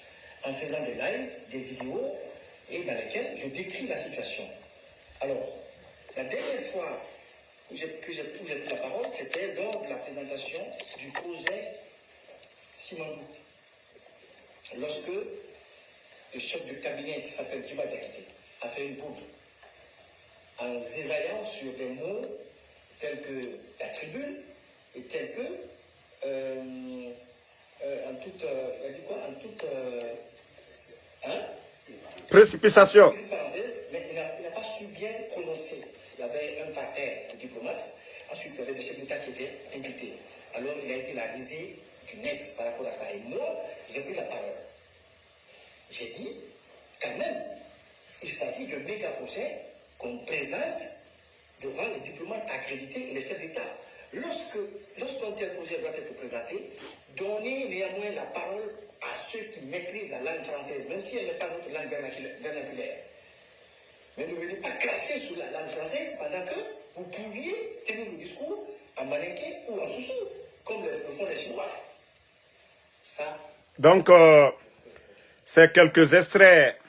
en faisant des lives, des vidéos et dans lesquelles je décris la situation. Alors, la dernière fois que j'ai pris la parole, c'était lors de la présentation du projet Simandou. Lorsque le chef de cabinet qui s'appelle Djiba Diakité a fait une bourde en zézaillant sur des mots tels que la tribune et tels que en toute il a dit quoi en toute précipitation. Mais il n'a pas su bien prononcer. Il y avait un parterre de diplomates, ensuite il y avait des chefs d'État qui étaient invités. Alors il a été la risée du net par rapport à ça. Et moi, j'ai pris la parole. J'ai dit, quand même, il s'agit d'un méga projet qu'on présente devant les diplomates accrédités et les chefs d'État. Lorsqu'un tel projet doit être présenté, donnez néanmoins la parole à ceux qui maîtrisent la langue française, même si elle n'est pas notre langue vernaculaire. Mais ne venez pas cracher sur la langue française pendant que vous pouviez tenir le discours en malinqué ou en soussou, comme le font les Chinois. Ça. Donc, c'est quelques extraits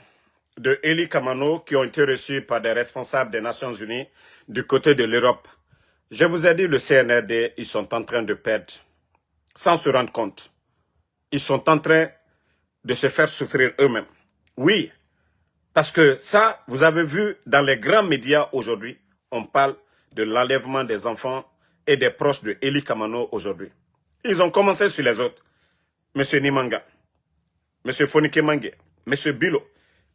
de Eli Kamano qui ont été reçus par des responsables des Nations Unies du côté de l'Europe. Je vous ai dit, le CNRD, ils sont en train de perdre, sans se rendre compte. Ils sont en train de se faire souffrir eux-mêmes. Oui, parce que ça, vous avez vu dans les grands médias aujourd'hui, on parle de l'enlèvement des enfants et des proches de Eli Kamano aujourd'hui. Ils ont commencé sur les autres. Monsieur Nimanga, Monsieur Fonike Mange, Monsieur Bilo.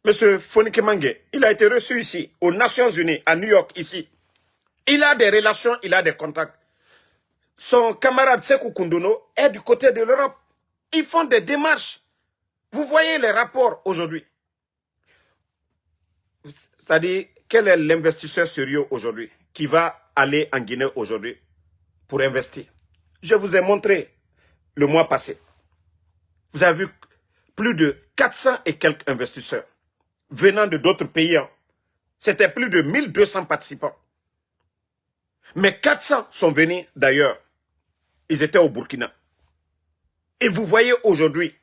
Monsieur Fonike Mange, il a été reçu ici, aux Nations Unies, à New York, ici. Il a des relations, il a des contacts. Son camarade Sekou Koundono est du côté de l'Europe. Ils font des démarches. Vous voyez les rapports aujourd'hui. C'est-à-dire, quel est l'investisseur sérieux aujourd'hui qui va aller en Guinée aujourd'hui pour investir? Je vous ai montré le mois passé. Vous avez vu plus de 400 et quelques investisseurs venant de d'autres pays. C'était plus de 1200 participants. Mais 400 sont venus d'ailleurs. Ils étaient au Burkina. Et vous voyez aujourd'hui,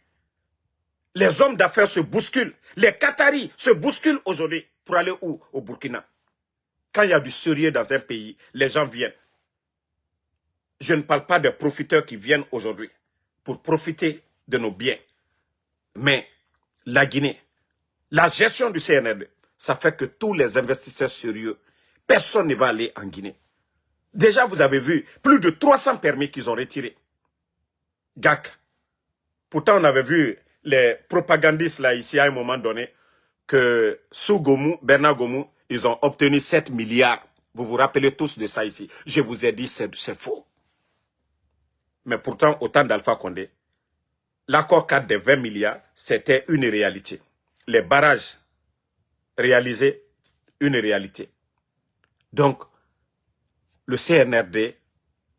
les hommes d'affaires se bousculent. Les Qataris se bousculent aujourd'hui pour aller où? Au Burkina. Quand il y a du sérieux dans un pays, les gens viennent. Je ne parle pas des profiteurs qui viennent aujourd'hui pour profiter de nos biens. Mais la Guinée, la gestion du CNRD, ça fait que tous les investisseurs sérieux, personne ne va aller en Guinée. Déjà, vous avez vu plus de 300 permis qu'ils ont retirés. GAC. Pourtant, on avait vu les propagandistes là ici à un moment donné que sous Gomu, Bernard Gomu, ils ont obtenu 7 milliards. Vous vous rappelez tous de ça ici. Je vous ai dit c'est faux. Mais pourtant, au temps d'Alpha Condé, l'accord 4 des 20 milliards, c'était une réalité. Les barrages réalisés, une réalité. Donc, le CNRD,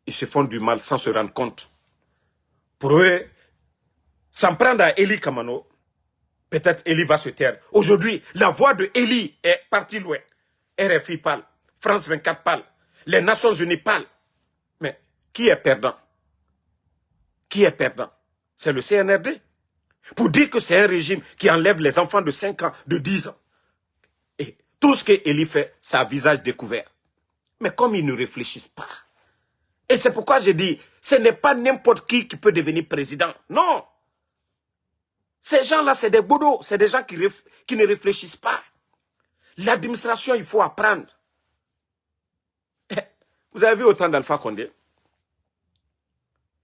ils se font du mal sans se rendre compte. Pour eux, s'en prendre à Eli Kamano, peut-être Eli va se taire. Aujourd'hui, la voix de Eli est partie loin. RFI parle, France 24 parle, les Nations Unies parlent. Mais qui est perdant? Qui est perdant? C'est le CNRD. Pour dire que c'est un régime qui enlève les enfants de 5 ans, de 10 ans. Et tout ce que Eli fait, c'est à visage découvert. Mais comme ils ne réfléchissent pas. Et c'est pourquoi je dis, ce n'est pas n'importe qui peut devenir président. Non. Ces gens-là, c'est des boudots. C'est des gens qui ne réfléchissent pas. L'administration, il faut apprendre. Vous avez vu autant d'Alpha Condé?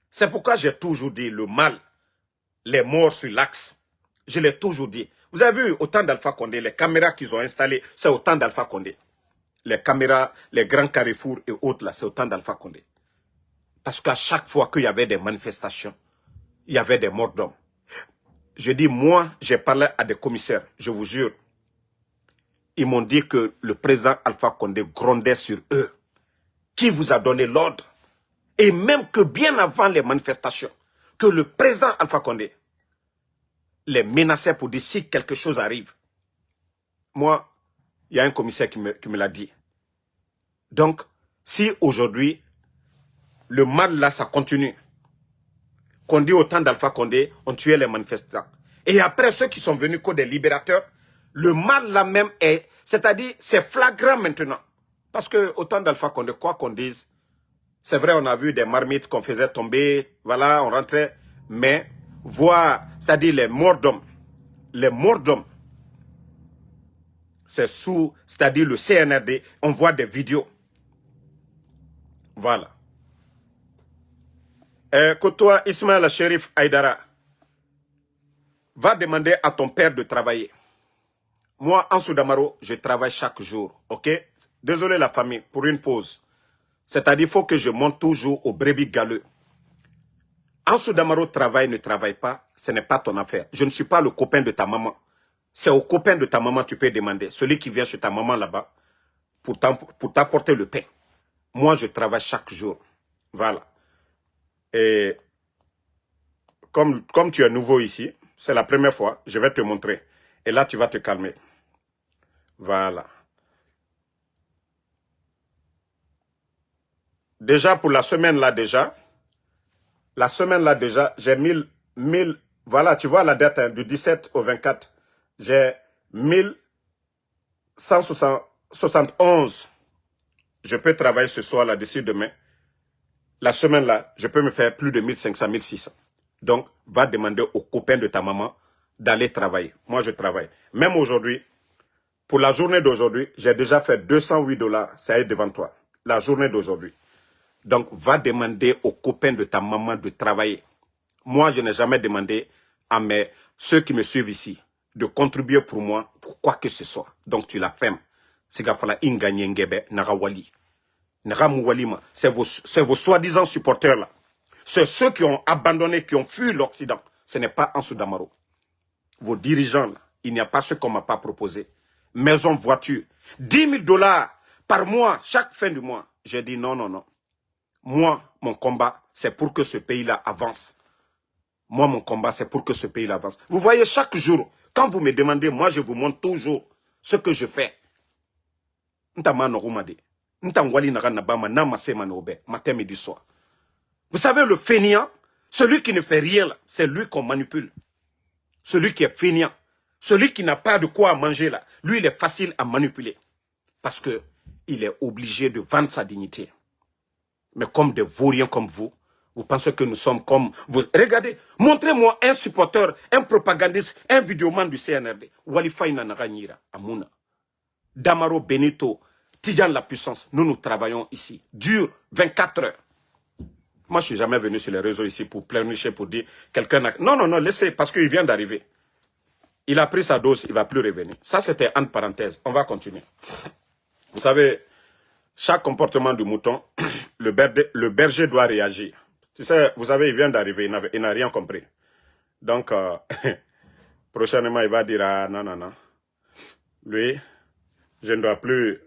C'est pourquoi j'ai toujours dit le mal, les morts sur l'axe. Je l'ai toujours dit. Vous avez vu autant d'Alpha Condé, les caméras qu'ils ont installées, c'est autant d'Alpha Condé. Les caméras, les grands carrefours et autres, là, c'est autant d'Alpha Condé. Parce qu'à chaque fois qu'il y avait des manifestations, il y avait des morts d'hommes. Je dis, moi, j'ai parlé à des commissaires, je vous jure. Ils m'ont dit que le président Alpha Condé grondait sur eux. Qui vous a donné l'ordre? Et même que bien avant les manifestations, que le président Alpha Condé les menaçait pour dire si quelque chose arrive. Moi, il y a un commissaire qui me l'a dit. Donc, si aujourd'hui, le mal là, ça continue, qu'on dit au temps d'Alpha Condé, on tuait les manifestants. Et après, ceux qui sont venus comme des libérateurs, le mal là même est, c'est-à-dire, c'est flagrant maintenant. Parce que au temps d'Alpha Condé, quoi qu'on dise, c'est vrai, on a vu des marmites qu'on faisait tomber, voilà, on rentrait, mais voir, c'est-à-dire les morts d'hommes, c'est sous, c'est-à-dire le CNRD, on voit des vidéos. Voilà. Que toi, Ismaël Chérif Aïdara, va demander à ton père de travailler. Moi, en Soudamaro, je travaille chaque jour, ok? Désolé la famille, pour une pause. C'est-à-dire qu'il faut que je monte toujours au brebis galeux. En Soudamaro, ne travaille pas, ce n'est pas ton affaire. Je ne suis pas le copain de ta maman. C'est au copain de ta maman que tu peux demander. Celui qui vient chez ta maman là-bas pour t'apporter le pain. Moi, je travaille chaque jour. Voilà. Et comme tu es nouveau ici, c'est la première fois, je vais te montrer. Et là, tu vas te calmer. Voilà. Déjà, pour la semaine là déjà, j'ai 1000, voilà, tu vois la date hein, du 17 au 24, j'ai 1171. Je peux travailler ce soir là, d'ici demain. La semaine là, je peux me faire plus de 1500, 1600. Donc, va demander aux copains de ta maman d'aller travailler. Moi, je travaille. Même aujourd'hui, pour la journée d'aujourd'hui, j'ai déjà fait $208. Ça est devant toi. La journée d'aujourd'hui. Donc, va demander aux copains de ta maman de travailler. Moi, je n'ai jamais demandé à ceux qui me suivent ici de contribuer pour moi, pour quoi que ce soit. Donc, tu la fermes. C'est vos soi-disant supporters là. C'est ceux qui ont abandonné, qui ont fui l'Occident. Ce n'est pas Ansou Damaro. Vos dirigeants là, il n'y a pas ce qu'on ne m'a pas proposé. Maison, voiture. 10 000 $ par mois, chaque fin du mois. J'ai dit non, non, non. Moi, mon combat, c'est pour que ce pays-là avance. Moi, mon combat, c'est pour que ce pays-là avance. Vous voyez, chaque jour, quand vous me demandez, moi, je vous montre toujours ce que je fais. Vous savez, le fainéant, celui qui ne fait rien, c'est lui qu'on manipule. Celui qui est fainéant, celui qui n'a pas de quoi manger, là, lui, il est facile à manipuler. Parce qu'il est obligé de vendre sa dignité. Mais comme des vauriens comme vous pensez que nous sommes comme vous. Regardez, montrez-moi un supporter, un propagandiste, un vidéoman du CNRD. Walifaïna Naranyira, Amouna. Damaro Benito, Tidjan la puissance. Nous travaillons ici. Dur, 24 heures. Moi, je ne suis jamais venu sur les réseaux ici pour pleurnicher, pour dire quelqu'un a... Non, non, non, laissez, parce qu'il vient d'arriver. Il a pris sa dose, il ne va plus revenir. Ça, c'était entre parenthèses. On va continuer. Vous savez, chaque comportement du mouton, le berger doit réagir. Tu sais, vous savez, il vient d'arriver, il n'a rien compris. Donc, prochainement, il va dire, ah, non, non, non. Lui, je ne dois plus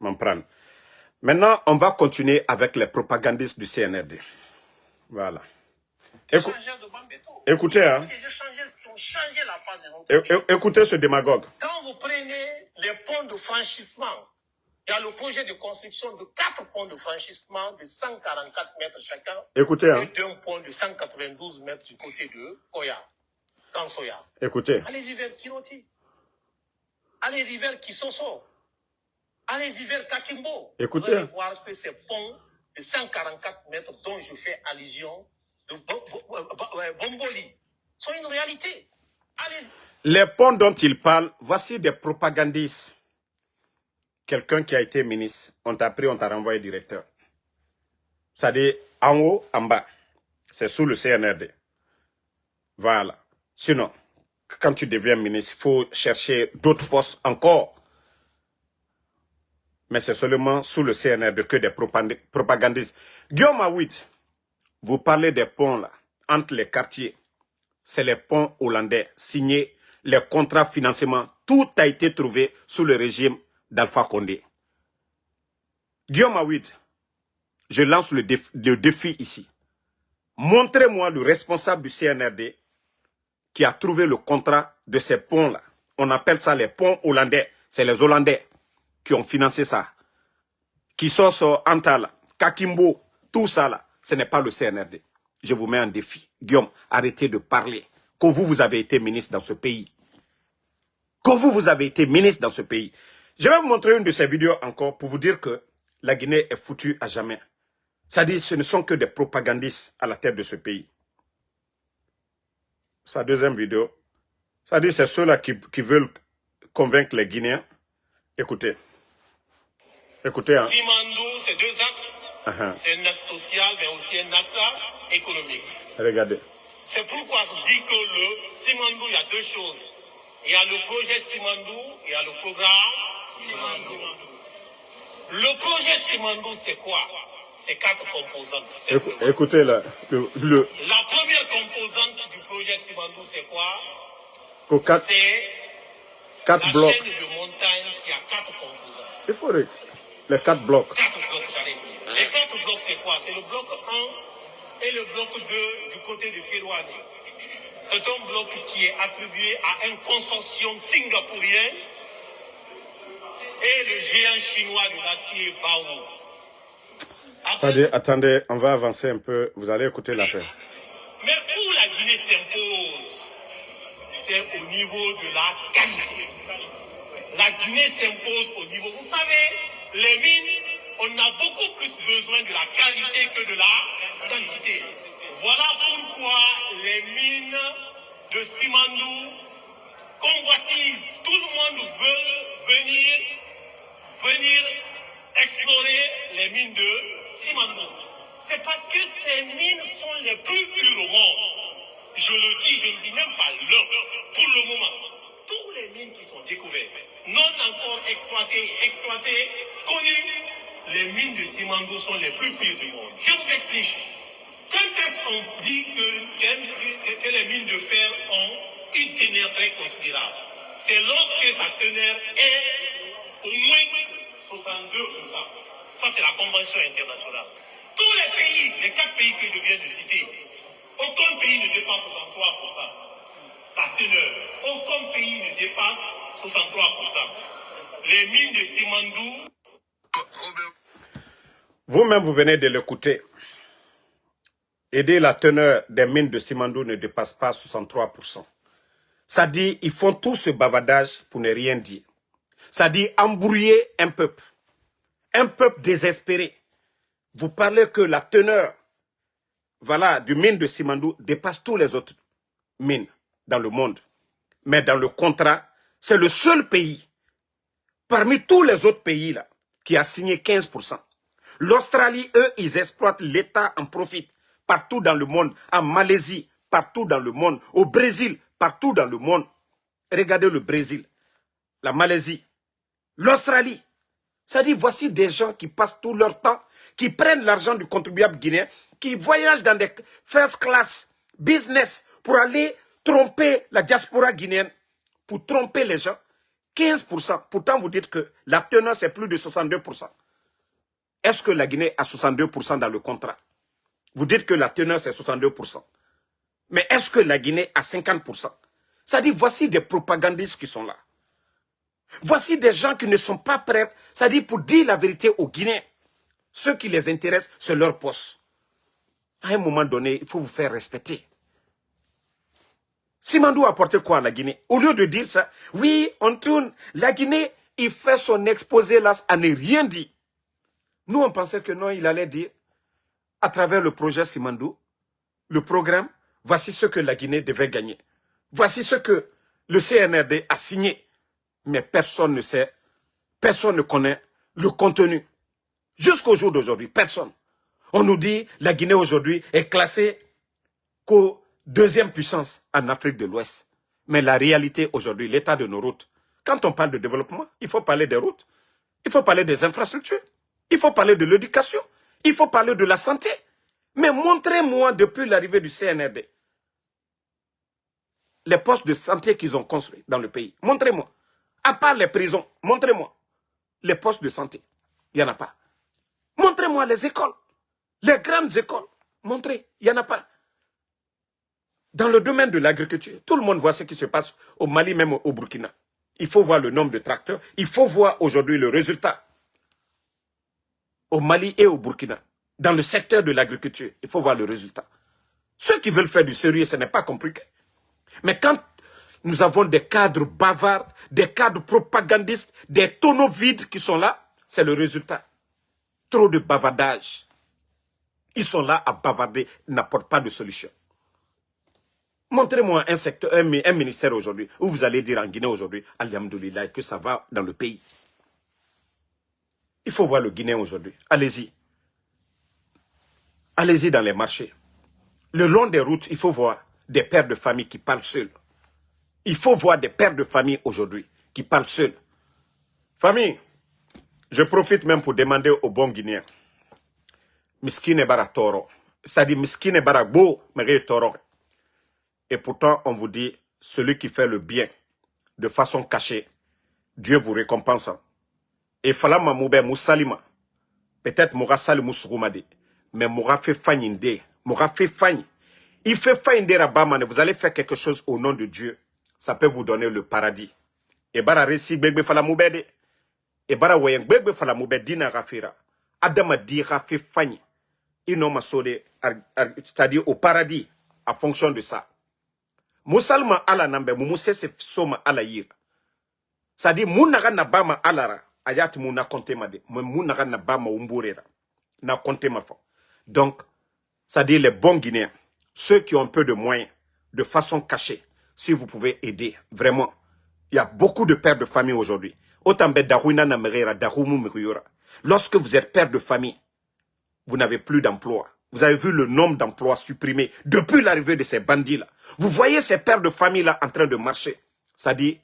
m'en prendre. Maintenant, on va continuer avec les propagandistes du CNRD. Voilà. Écoutez, hein. Écoutez ce démagogue. Quand vous prenez les ponts de franchissement, il y a le projet de construction de 4 ponts de franchissement de 144 mètres chacun. Écoutez, hein. Et d'un pont de 192 mètres du côté de Oya, Kansoya. Écoutez. Allez-y vers Kiroti. Allez-y vers Kisoso. Allez-y vers Kakimbo. Écoutez. Vous allez voir que ces ponts de 144 mètres dont je fais allusion de Bomboli sont une réalité. Allez-y. Les ponts dont il parle, voici des propagandistes. Quelqu'un qui a été ministre, on t'a pris, on t'a renvoyé directeur. C'est-à-dire, en haut, en bas. C'est sous le CNRD. Voilà. Sinon, quand tu deviens ministre, il faut chercher d'autres postes encore. Mais c'est seulement sous le CNRD que des propagandistes. Guillaume Awit, vous parlez des ponts là, entre les quartiers. C'est les ponts hollandais signés, les contrats financement. Tout a été trouvé sous le régime d'Alpha Condé. Guillaume Awit, je lance le défi ici. Montrez-moi le responsable du CNRD qui a trouvé le contrat de ces ponts-là. On appelle ça les ponts hollandais. C'est les Hollandais qui ont financé ça. Qui sont sur Antala, Kakimbo, tout ça là. Ce n'est pas le CNRD. Je vous mets un défi. Guillaume, arrêtez de parler. Que vous avez été ministre dans ce pays. Que vous avez été ministre dans ce pays. Je vais vous montrer une de ces vidéos encore pour vous dire que la Guinée est foutue à jamais. C'est-à-dire ce ne sont que des propagandistes à la tête de ce pays. Sa deuxième vidéo. C'est-à-dire c'est ceux-là qui veulent convaincre les Guinéens. Écoutez. Écoutez. Hein. Simandou, c'est 2 axes. C'est un axe social, mais aussi un axe économique. Regardez. C'est pourquoi je dis que le Simandou, il y a 2 choses. Il y a le projet Simandou, il y a le programme Simandou. Le projet Simandou, c'est quoi? C'est 4 composantes. Écoutez là. La première composante du projet Simandou, c'est quoi? C'est 4 la blocs. chaîne de montagne qui a 4 composantes. C'est pour les 4 blocs. 4 blocs, j'allais dire. Les 4 blocs, c'est quoi? C'est le bloc 1 et le bloc 2 du côté de Kérouane. C'est un bloc qui est attribué à un consortium singapourien et le géant chinois de l'acier Baowu. Attendez, on va avancer un peu. Vous allez écouter l'affaire. Mais où la Guinée s'impose, c'est au niveau de la qualité. La Guinée s'impose au niveau... Vous savez, les mines, on a beaucoup plus besoin de la qualité que de la quantité. Voilà pourquoi les mines de Simandou convoitisent. Tout le monde veut venir explorer les mines de Simandou. C'est parce que ces mines sont les plus pures au monde. Je le dis, je ne dis même pas l'heure. Pour le moment, tous les mines qui sont découvertes, non encore exploitées, connues, les mines de Simandou sont les plus pures du monde. Je vous explique. Quand est-ce qu'on dit que les mines de fer ont une teneur très considérable? C'est lorsque sa teneur est au moins 62%. Ça, c'est la convention internationale. Tous les pays, les 4 pays que je viens de citer, aucun pays ne dépasse 63%. La teneur, aucun pays ne dépasse 63%. Les mines de Simandou. Vous-même, vous venez de l'écouter. Aider la teneur des mines de Simandou ne dépasse pas 63%. Ça dit, ils font tout ce bavardage pour ne rien dire. Ça dit, embrouiller un peuple désespéré. Vous parlez que la teneur, voilà, du mine de Simandou dépasse tous les autres mines dans le monde. Mais dans le contrat, c'est le seul pays, parmi tous les autres pays là, qui a signé 15%. L'Australie, eux, ils exploitent, l'État en profite partout dans le monde, en Malaisie, partout dans le monde, au Brésil, partout dans le monde. Regardez le Brésil, la Malaisie, l'Australie. Ça dit, voici des gens qui passent tout leur temps, qui prennent l'argent du contribuable guinéen, qui voyagent dans des first class business pour aller tromper la diaspora guinéenne, pour tromper les gens. 15%. Pourtant, vous dites que la teneur, c'est plus de 62%. Est-ce que la Guinée a 62% dans le contrat? Vous dites que la teneur, c'est 62%. Mais est-ce que la Guinée a 50%? Ça dit, voici des propagandistes qui sont là. Voici des gens qui ne sont pas prêts, ça dit, pour dire la vérité aux Guinéens. Ce qui les intéresse, c'est leur poste. À un moment donné, il faut vous faire respecter. Simandou a apporté quoi à la Guinée? Au lieu de dire ça, oui, on tourne. La Guinée, il fait son exposé là, à ne rien dire. Nous, on pensait que non, il allait dire, à travers le projet Simandou, le programme, voici ce que la Guinée devait gagner. Voici ce que le CNRD a signé. Mais personne ne sait, personne ne connaît le contenu. Jusqu'au jour d'aujourd'hui, personne. On nous dit la Guinée aujourd'hui est classée qu'aux deuxième puissance en Afrique de l'Ouest. Mais la réalité aujourd'hui, l'état de nos routes, quand on parle de développement, il faut parler des routes, il faut parler des infrastructures, il faut parler de l'éducation, il faut parler de la santé. Mais montrez-moi depuis l'arrivée du CNRD, les postes de santé qu'ils ont construits dans le pays. Montrez-moi. À part les prisons, montrez-moi les postes de santé. Il n'y en a pas. Montrez-moi les écoles, les grandes écoles. Montrez, il n'y en a pas. Dans le domaine de l'agriculture, tout le monde voit ce qui se passe au Mali, même au Burkina. Il faut voir le nombre de tracteurs. Il faut voir aujourd'hui le résultat. Au Mali et au Burkina, dans le secteur de l'agriculture, il faut voir le résultat. Ceux qui veulent faire du sérieux, ce n'est pas compliqué. Mais quand nous avons des cadres bavards, des cadres propagandistes, des tonneaux vides qui sont là, c'est le résultat. Trop de bavardage. Ils sont là à bavarder, n'apportent pas de solution. Montrez-moi un secteur, un ministère aujourd'hui, où vous allez dire en Guinée aujourd'hui, alhamdoulilah, que ça va dans le pays. Il faut voir le Guinéen aujourd'hui. Allez-y. Allez-y dans les marchés. Le long des routes, il faut voir des pères de famille qui parlent seuls. Il faut voir des pères de famille aujourd'hui qui parlent seuls. Famille, je profite même pour demander aux bons Guinéens. Miskine bara toro. C'est-à-dire miskine bara bo, mais toro. Et pourtant, on vous dit, celui qui fait le bien de façon cachée, Dieu vous récompense. Et falama moube moussalima. Peut-être moura sali moussoumade. Mais moura fait fagninde. Moura fait fagne. Il fait fagninde rabamane. Vous allez faire quelque chose au nom de Dieu. Ça peut vous donner le paradis. Et bara resi begbe fala moubede. Et bara woyen begbe fala moubede dina rafira. Adama di rafi fagne. Inoma sode, c'est-à-dire au paradis, en fonction de ça. Moussalma ala nambe, moumousse se soma ala yir. C'est-à-dire, mounaga na bama alara, ayat mouna konte made, mounaga na bama umbourera, na konte ma fa. Donc, c'est-à-dire les bons Guinéens, ceux qui ont un peu de moyens, de façon cachée, si vous pouvez aider, vraiment. Il y a beaucoup de pères de famille aujourd'hui. Lorsque vous êtes père de famille, vous n'avez plus d'emploi. Vous avez vu le nombre d'emplois supprimés depuis l'arrivée de ces bandits-là. Vous voyez ces pères de famille-là en train de marcher. Ça dit,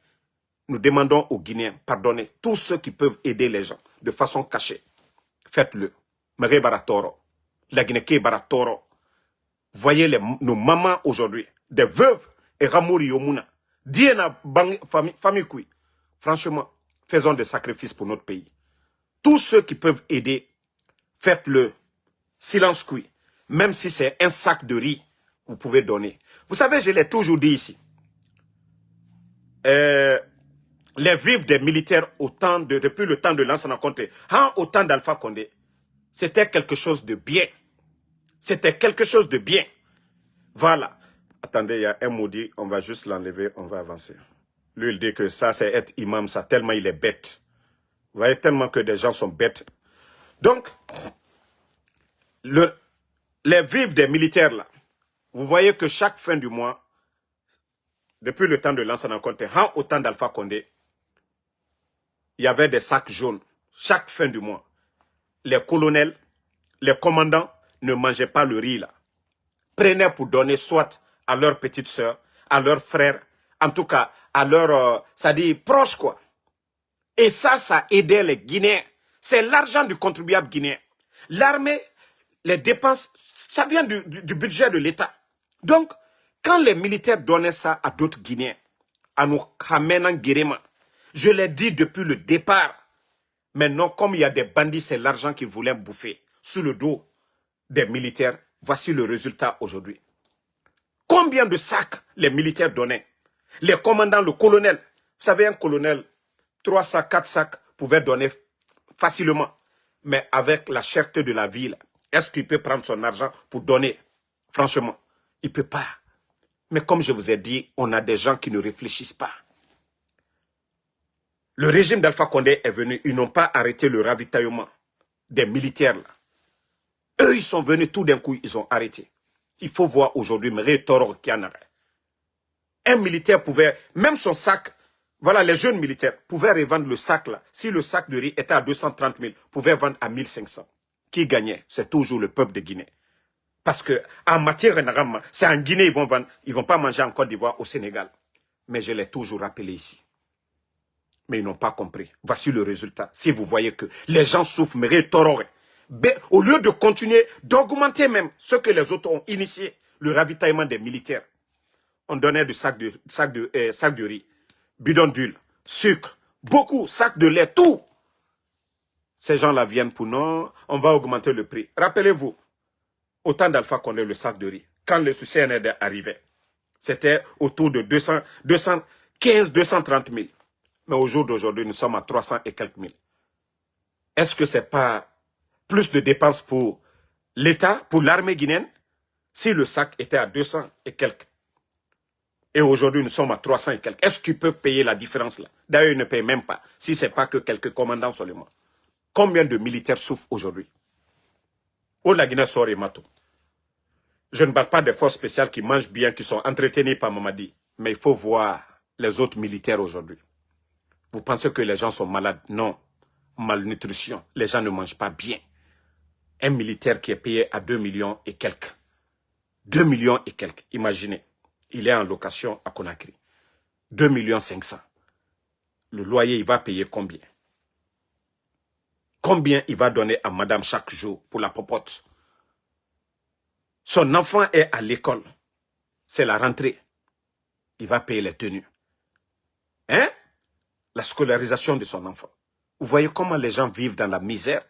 nous demandons aux Guinéens, pardonnez, tous ceux qui peuvent aider les gens de façon cachée, faites-le. Mare Baratoro, la Guinée Baratoro. Voyez nos mamans aujourd'hui, des veuves et Ramouri Yomuna. Diena famille Koui. Franchement, faisons des sacrifices pour notre pays. Tous ceux qui peuvent aider, faites-le. Silence Koui. Même si c'est un sac de riz, vous pouvez donner. Vous savez, je l'ai toujours dit ici. Les vivres des militaires depuis le temps de Lansana Conté, au temps d'Alpha Condé, c'était quelque chose de bien. C'était quelque chose de bien. Voilà. Attendez, il y a un maudit, on va juste l'enlever, on va avancer. Lui, il dit que ça, c'est être imam, ça, tellement il est bête. Vous voyez, tellement que des gens sont bêtes. Donc, les vivres des militaires, là, vous voyez que chaque fin du mois, depuis le temps de Lansana Conté, au temps d'Alpha Condé, il y avait des sacs jaunes. Chaque fin du mois, les colonels, les commandants ne mangeaient pas le riz, là. Prenaient pour donner soit à leur petite sœur, à leurs frères, en tout cas à leurs, ça dit, proches, quoi. Et ça aidait les Guinéens. C'est l'argent du contribuable guinéen. L'armée, les dépenses, ça vient du budget de l'État. Donc, quand les militaires donnaient ça à d'autres Guinéens, à nous ramenant Guérema, je l'ai dit depuis le départ. Maintenant, comme il y a des bandits, c'est l'argent qu'ils voulaient bouffer sous le dos des militaires. Voici le résultat aujourd'hui. Combien de sacs les militaires donnaient? Les commandants, le colonel. Vous savez, un colonel, 3 sacs, 4 sacs, pouvait donner facilement. Mais avec la cherté de la vie, est-ce qu'il peut prendre son argent pour donner? Franchement, il ne peut pas. Mais comme je vous ai dit, on a des gens qui ne réfléchissent pas. Le régime d'Alpha Condé est venu, ils n'ont pas arrêté le ravitaillement des militaires là. Eux, ils sont venus tout d'un coup, ils ont arrêté. Il faut voir aujourd'hui, un militaire pouvait, même son sac, voilà, les jeunes militaires pouvaient revendre le sac là. Si le sac de riz était à 230 000, pouvaient vendre à 1500. Qui gagnait? C'est toujours le peuple de Guinée. Parce que en matière de c'est en Guinée ils vont vendre, ils vont pas manger en Côte d'Ivoire, au Sénégal. Mais je l'ai toujours rappelé ici. Mais ils n'ont pas compris. Voici le résultat. Si vous voyez que les gens souffrent, mais au lieu de continuer, d'augmenter même ce que les autres ont initié, le ravitaillement des militaires, on donnait du sac de riz, bidon d'huile, sucre, beaucoup, sac de lait, tout. Ces gens-là viennent pour nous, on va augmenter le prix. Rappelez-vous, au temps d'Alpha Condé, le sac de riz, quand le CNRD arrivait, c'était autour de 215, 230 000. Mais au jour d'aujourd'hui, nous sommes à 300 et quelques mille. Est-ce que ce n'est pas plus de dépenses pour l'État, pour l'armée guinéenne, si le sac était à 200 et quelques? Et aujourd'hui, nous sommes à 300 et quelques. Est-ce qu'ils peuvent payer la différence là? D'ailleurs, ils ne payent même pas, si ce n'est pas que quelques commandants seulement. Combien de militaires souffrent aujourd'hui? Oh, la Guinée sort et mato. Je ne parle pas des forces spéciales qui mangent bien, qui sont entretenues par Mamadi. Mais il faut voir les autres militaires aujourd'hui. Vous pensez que les gens sont malades? Non. Malnutrition. Les gens ne mangent pas bien. Un militaire qui est payé à 2 millions et quelques. 2 millions et quelques. Imaginez. Il est en location à Conakry. 2 millions 500. Le loyer, il va payer combien? Combien il va donner à madame chaque jour pour la popote? Son enfant est à l'école. C'est la rentrée. Il va payer les tenues. Hein? La scolarisation de son enfant. Vous voyez comment les gens vivent dans la misère?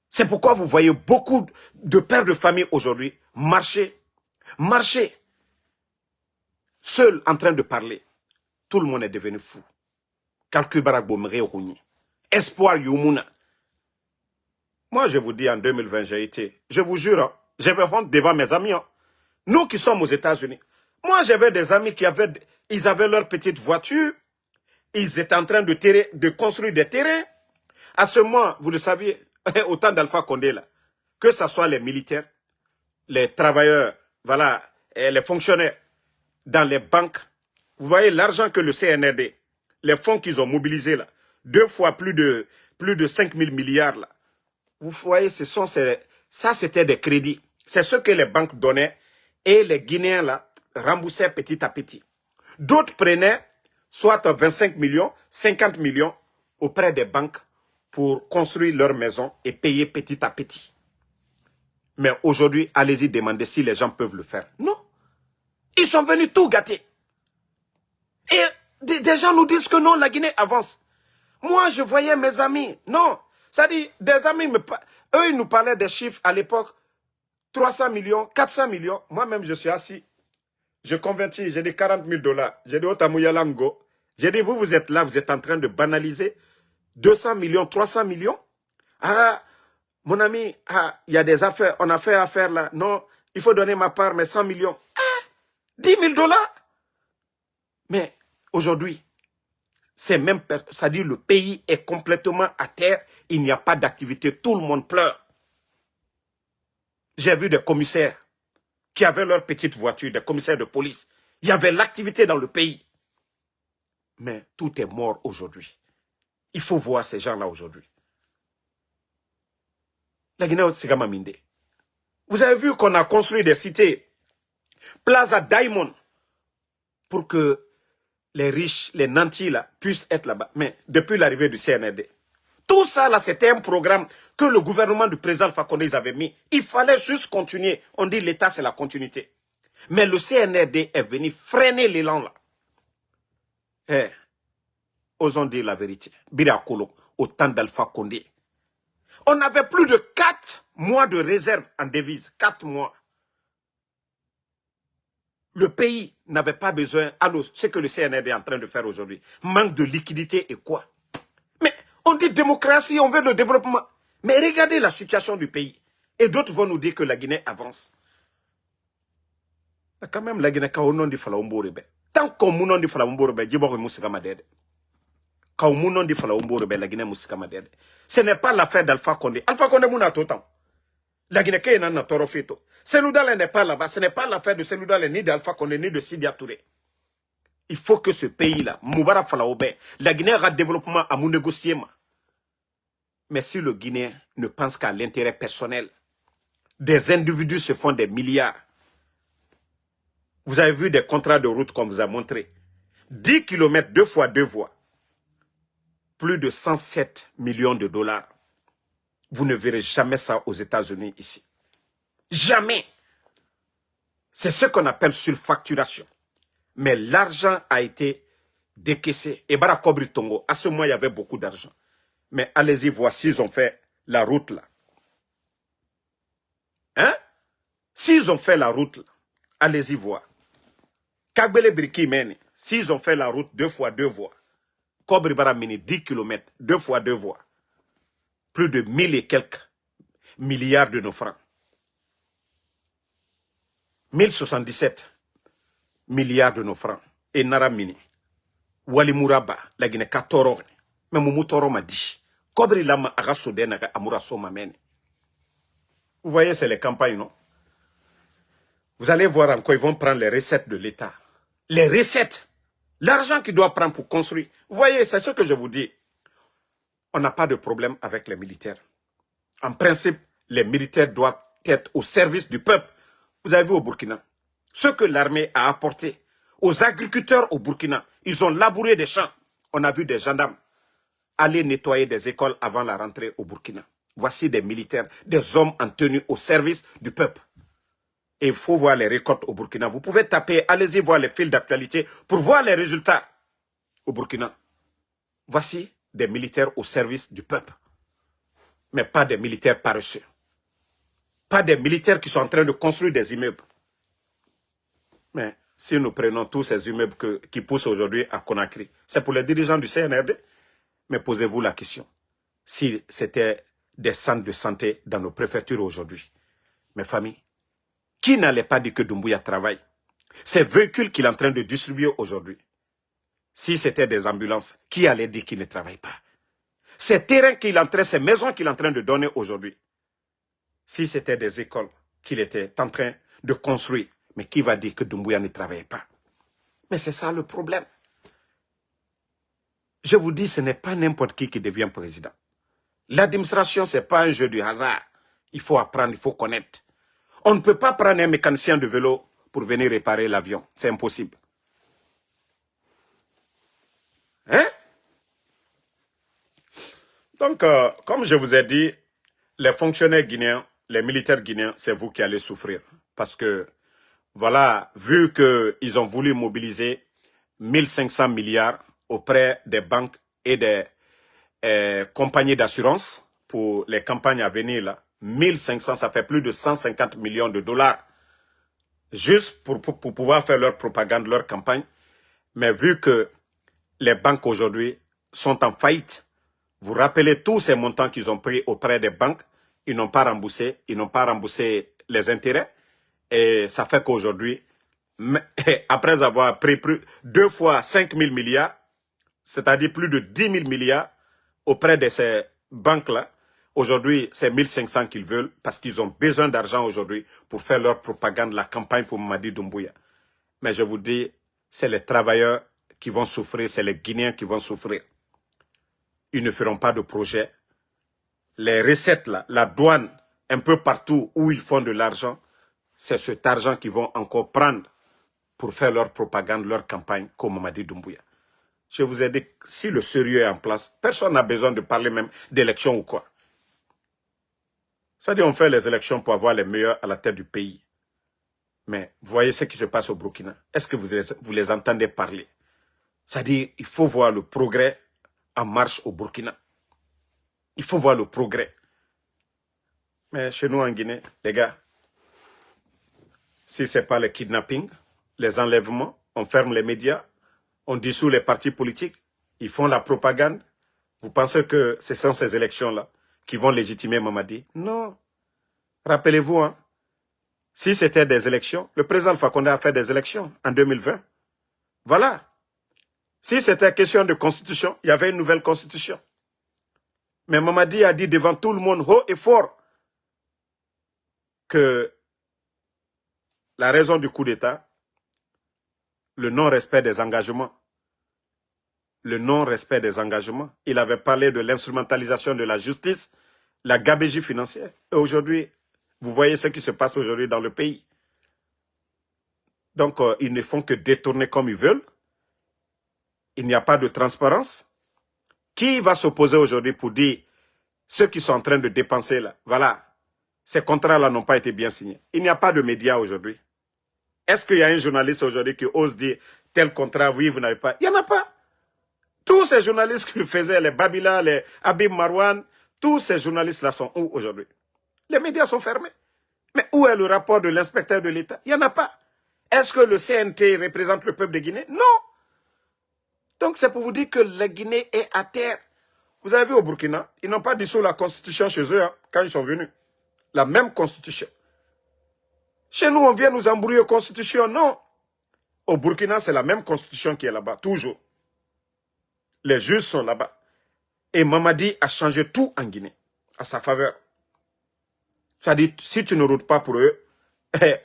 C'est pourquoi vous voyez beaucoup de pères de famille aujourd'hui marcher, seuls en train de parler. Tout le monde est devenu fou. Calcul Baragbo Espoir Yumuna. Moi, je vous dis, en 2020, j'ai été, je vous jure, j'avais honte devant mes amis. Nous qui sommes aux États-Unis. Moi, j'avais des amis qui avaient leur petite voiture. Ils étaient en train de construire des terrains. À ce moment, vous le saviez, au temps d'Alpha Condé, là, que ce soit les militaires, les travailleurs, voilà, et les fonctionnaires dans les banques, vous voyez l'argent que le CNRD, les fonds qu'ils ont mobilisés là, 2 fois plus de 5 000 milliards. Là. Vous voyez, ça c'était des crédits. C'est ce que les banques donnaient et les Guinéens là remboursaient petit à petit. D'autres prenaient soit 25 millions, 50 millions auprès des banques pour construire leur maison et payer petit à petit. Mais aujourd'hui, allez-y demander si les gens peuvent le faire. Non. Ils sont venus tout gâter. Et des gens nous disent que non, la Guinée avance. Moi, je voyais mes amis. Non. Ça dit, des amis, eux, ils nous parlaient des chiffres à l'époque. 300 millions, 400 millions. Moi-même, je suis assis. Je convertis, j'ai dit 40 000 $. J'ai dit, Otamouyalango. J'ai dit, vous êtes là, vous êtes en train de banaliser 200 millions, 300 millions. Ah, mon ami, il y a des affaires, on a fait affaire là. Non, il faut donner ma part, mais 100 millions. Ah, 10 000 $. Mais aujourd'hui, c'est même, c'est-à-dire le pays est complètement à terre, il n'y a pas d'activité, tout le monde pleure. J'ai vu des commissaires qui avaient leur petite voiture, des commissaires de police. Il y avait l'activité dans le pays. Mais tout est mort aujourd'hui. Il faut voir ces gens-là aujourd'hui. La Guinée, c'est comme Minde. Vous avez vu qu'on a construit des cités, Plaza Diamond, pour que les riches, les nantis là, puissent être là-bas. Mais depuis l'arrivée du CNRD, tout ça là, c'était un programme que le gouvernement du président Alpha Condé avait mis. Il fallait juste continuer. On dit l'État, c'est la continuité. Mais le CNRD est venu freiner l'élan là. Eh, osons dire la vérité. Birakolo, au temps d'Alpha Condé. On avait plus de 4 mois de réserve en devise. 4 mois. Le pays n'avait pas besoin, alors ce que le CNRD est en train de faire aujourd'hui, manque de liquidité et quoi? Mais on dit démocratie, on veut le développement. Mais regardez la situation du pays. Et d'autres vont nous dire que la Guinée avance. Quand même, la Guinée, quand on dit Falaumborebe. Tant qu'on dit Falaumborebe, Djibor Moussikamadede. Quand on dit Falaumborebe, la Guinée Moussikamadede. Ce n'est pas l'affaire d'Alpha Condé. Alpha Condé mouna tout temps. La Guinée qui est dans notre Torofito. Seloudal n'est pas là-bas. Ce n'est pas l'affaire de Seloudal ni d'Alpha Condé ni de Sidia Touré. Il faut que ce pays-là, Moubara Falaoube, la Guinée aura développement à mon négocier. Mais si le Guinéen ne pense qu'à l'intérêt personnel, des individus se font des milliards. Vous avez vu des contrats de route qu'on vous a montré. 10 km, 2 fois 2 voies. Plus de 107 millions de $. Vous ne verrez jamais ça aux États-Unis ici. Jamais. C'est ce qu'on appelle surfacturation. Mais l'argent a été décaissé. Et Barakobri Tongo, à ce moment, il y avait beaucoup d'argent. Mais allez-y voir s'ils ont fait la route là. Hein? S'ils ont fait la route là, allez-y voir. Kagbele Briki Meni, s'ils ont fait la route 2 fois 2 voies. Kobri Baramini, 10 km, 2 fois 2 voies. Plus de 1000 et quelques milliards de nos francs. 1077 milliards de nos francs. Et Naramini. Wali Mouraba, la Guinée 14. Mais Moumou m'a dit. Kobri Lama Arasodena Amouraso Mamene. Vous voyez, c'est les campagnes, non? Vous allez voir encore, ils vont prendre les recettes de l'État. Les recettes. L'argent qu'ils doivent prendre pour construire. Vous voyez, c'est ce que je vous dis. On n'a pas de problème avec les militaires. En principe, les militaires doivent être au service du peuple. Vous avez vu au Burkina, ce que l'armée a apporté aux agriculteurs au Burkina. Ils ont labouré des champs. On a vu des gendarmes aller nettoyer des écoles avant la rentrée au Burkina. Voici des militaires, des hommes en tenue au service du peuple. Et il faut voir les récoltes au Burkina. Vous pouvez taper, allez-y voir les fils d'actualité pour voir les résultats au Burkina. Voici des militaires au service du peuple. Mais pas des militaires paresseux. Pas des militaires qui sont en train de construire des immeubles. Mais si nous prenons tous ces immeubles qui poussent aujourd'hui à Conakry, c'est pour les dirigeants du CNRD. Mais posez-vous la question. Si c'était des centres de santé dans nos préfectures aujourd'hui, mes familles, qui n'allait pas dire que Doumbouya travaille? Ces véhicules qu'il est en train de distribuer aujourd'hui, si c'était des ambulances, qui allait dire qu'il ne travaille pas? Ces terrains qu'il est en train, ces maisons qu'il est en train de donner aujourd'hui, si c'était des écoles qu'il était en train de construire, mais qui va dire que Doumbouya ne travaillait pas? Mais c'est ça le problème. Je vous dis, ce n'est pas n'importe qui devient président. L'administration, ce n'est pas un jeu du hasard. Il faut apprendre, il faut connaître. On ne peut pas prendre un mécanicien de vélo pour venir réparer l'avion. C'est impossible. Hein? Donc, comme je vous ai dit, les fonctionnaires guinéens, les militaires guinéens, c'est vous qui allez souffrir. Parce que, voilà, vu qu'ils ont voulu mobiliser 1500 milliards auprès des banques et des compagnies d'assurance pour les campagnes à venir, là, 1500, ça fait plus de 150 millions de dollars, juste pour pouvoir faire leur propagande, leur campagne. Mais vu que les banques aujourd'hui sont en faillite, vous rappelez tous ces montants qu'ils ont pris auprès des banques, ils n'ont pas remboursé les intérêts. Et ça fait qu'aujourd'hui, après avoir pris 2 fois 5 000 milliards, c'est-à-dire plus de 10 000 milliards auprès de ces banques-là, aujourd'hui, c'est 1500 qu'ils veulent parce qu'ils ont besoin d'argent aujourd'hui pour faire leur propagande, la campagne pour Mamadi Doumbouya. Mais je vous dis, c'est les travailleurs qui vont souffrir, c'est les Guinéens qui vont souffrir. Ils ne feront pas de projet. Les recettes, là, la douane, un peu partout où ils font de l'argent, c'est cet argent qu'ils vont encore prendre pour faire leur propagande, leur campagne, comme Mamadi Doumbouya. Je vous ai dit, si le sérieux est en place, personne n'a besoin de parler même d'élections ou quoi. C'est-à-dire, on fait les élections pour avoir les meilleurs à la tête du pays. Mais voyez ce qui se passe au Burkina. Est-ce que vous les entendez parler? C'est-à-dire, il faut voir le progrès en marche au Burkina. Il faut voir le progrès. Mais chez nous en Guinée, les gars, si ce n'est pas les kidnappings, les enlèvements, on ferme les médias, on dissout les partis politiques, ils font la propagande. Vous pensez que ce sont ces élections-là qui vont légitimer Mamadi? Non. Rappelez-vous, hein, si c'était des élections, le président Alpha Condé a fait des élections en 2020. Voilà. Si c'était question de constitution, il y avait une nouvelle constitution. Mais Mamadi a dit devant tout le monde, haut et fort, que la raison du coup d'État, le non-respect des engagements, il avait parlé de l'instrumentalisation de la justice, la gabegie financière. Et aujourd'hui, vous voyez ce qui se passe aujourd'hui dans le pays. Donc, ils ne font que détourner comme ils veulent. Il n'y a pas de transparence. Qui va s'opposer aujourd'hui pour dire ceux qui sont en train de dépenser là, voilà, ces contrats-là n'ont pas été bien signés. Il n'y a pas de médias aujourd'hui. Est-ce qu'il y a un journaliste aujourd'hui qui ose dire tel contrat, oui, vous n'avez pas? Il n'y en a pas. Tous ces journalistes qui faisaient, les Babila, les Habib Marwan, tous ces journalistes-là sont où aujourd'hui? Les médias sont fermés. Mais où est le rapport de l'inspecteur de l'État? Il n'y en a pas. Est-ce que le CNT représente le peuple de Guinée? Non. Donc c'est pour vous dire que la Guinée est à terre. Vous avez vu au Burkina, ils n'ont pas dissous la constitution chez eux hein, quand ils sont venus. La même constitution. Chez nous, on vient nous embrouiller constitution. Non. Au Burkina, c'est la même constitution qui est là-bas, toujours. Les juges sont là-bas. Et Mamadi a changé tout en Guinée, à sa faveur. Ça dit, si tu ne routes pas pour eux,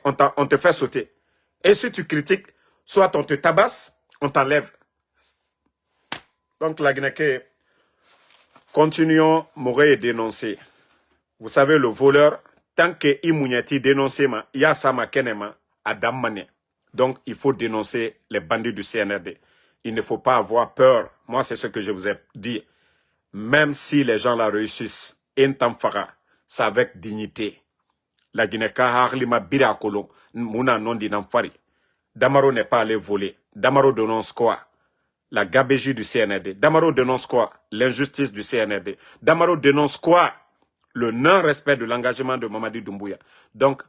on te fait sauter. Et si tu critiques, soit on te tabasse, on t'enlève. Donc la Guinée, continuons, m'aurait et dénoncer. Vous savez, le voleur, tant que Imounyati dénonce, il y a Sama Kenema à Dammane. Donc il faut dénoncer les bandits du CNRD. Il ne faut pas avoir peur. Moi, c'est ce que je vous ai dit. Même si les gens la réussissent, c'est avec dignité. La Guinée, Harlima Birakolon, Mouna non dinamfari. Damaro n'est pas allé voler. Damaro dénonce quoi? La gabégie du CNRD. Damaro dénonce quoi? L'injustice du CNRD. Damaro dénonce quoi? Le non-respect de l'engagement de Mamadi Doumbouya. Donc,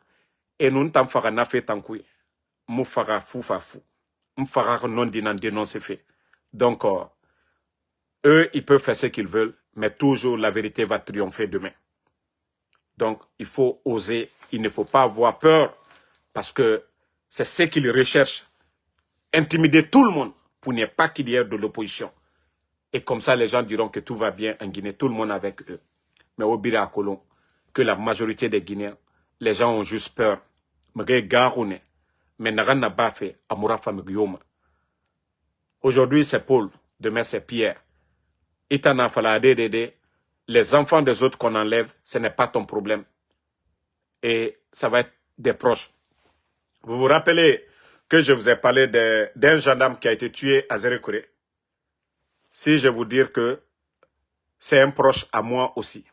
et nous n'en fera n'a fait tant que Moufara fou fa fou. Moufara non dinan dénonce fait. Donc, eux, ils peuvent faire ce qu'ils veulent, mais toujours la vérité va triompher demain. Donc, il faut oser, il ne faut pas avoir peur, parce que c'est ce qu'ils recherchent. Intimider tout le monde pour ne pas qu'il y ait de l'opposition. Et comme ça, les gens diront que tout va bien en Guinée, tout le monde avec eux. Mais au Bira Kolon, que la majorité des Guinéens, les gens ont juste peur. Aujourd'hui, c'est Paul, demain, c'est Pierre. Itana fala DDD, les enfants des autres qu'on enlève, ce n'est pas ton problème. Et ça va être des proches. Vous vous rappelez que je vous ai parlé d'un gendarme qui a été tué à Zérékouré. Si je vous dire que c'est un proche à moi aussi.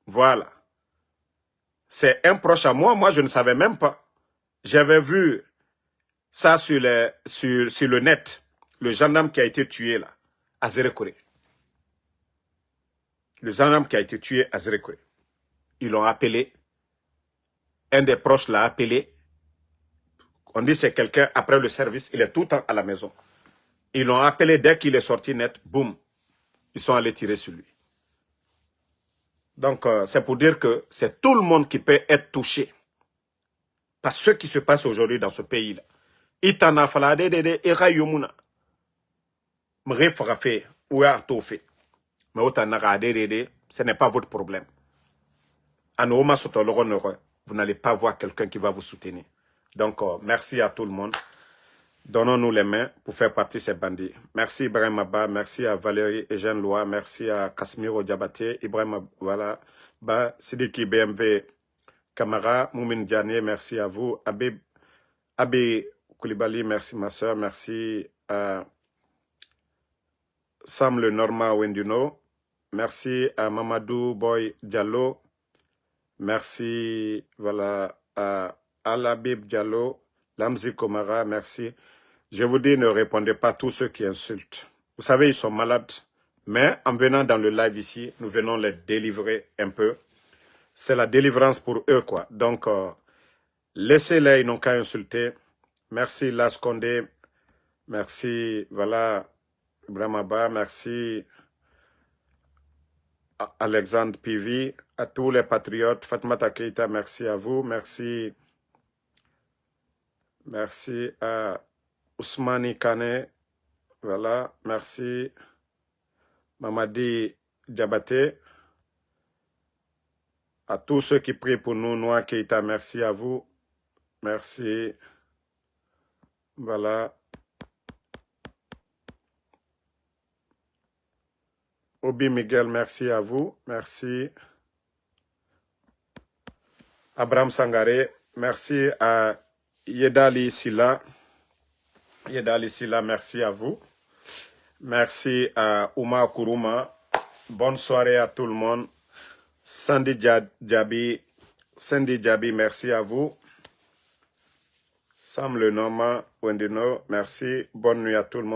Voilà. C'est un proche à moi. Moi, je ne savais même pas. J'avais vu ça sur le net. Le gendarme qui a été tué là, à Zérékouré. Le gendarme qui a été tué à Zérékouré. Ils l'ont appelé. Un des proches l'a appelé. On dit c'est quelqu'un après le service. Il est tout le temps à la maison. Ils l'ont appelé dès qu'il est sorti net. Boum. Ils sont allés tirer sur lui. Donc, c'est pour dire que c'est tout le monde qui peut être touché par ce qui se passe aujourd'hui dans ce pays-là. Itana fala de ira yomuna. Mre farafe ou ya tofe. Mais otana de ce n'est pas votre problème. Anooma sotologonore, vous n'allez pas voir quelqu'un qui va vous soutenir. Donc, merci à tout le monde. Donnons-nous les mains pour faire partie de ces bandits. Merci Ibrahim Abba, merci à Valérie Eugène Loa, merci à Casimiro Diabaté, Ibrahim voilà, Sidiki BMW, Kamara, Moumin Diané, merci à vous. Abi Koulibaly, merci ma soeur, merci à Sam le Norma Wenduno, merci à Mamadou Boy Diallo, merci voilà, à Alabib Diallo, Lamzi Komara, merci. Je vous dis, ne répondez pas à tous ceux qui insultent. Vous savez, ils sont malades. Mais en venant dans le live ici, nous venons les délivrer un peu. C'est la délivrance pour eux, quoi. Donc, laissez-les, ils n'ont qu'à insulter. Merci, Las Condé. Merci, voilà, Bramaba. Merci, Alexandre Pivi. À tous les patriotes. Fatmata Keita, merci à vous. Merci. Merci à Ousmani Kane. Voilà, merci. Mamadi Diabaté. À tous ceux qui prient pour nous, Noa Keita, merci à vous. Merci. Voilà. Obi Miguel, merci à vous. Merci. Abraham Sangaré, merci à Yedali Silla. Yedali Silla, merci à vous. Merci à Ouma Kuruma. Bonne soirée à tout le monde. Sandy Djabi, merci à vous. Sam Le Norma Wendino, merci. Bonne nuit à tout le monde.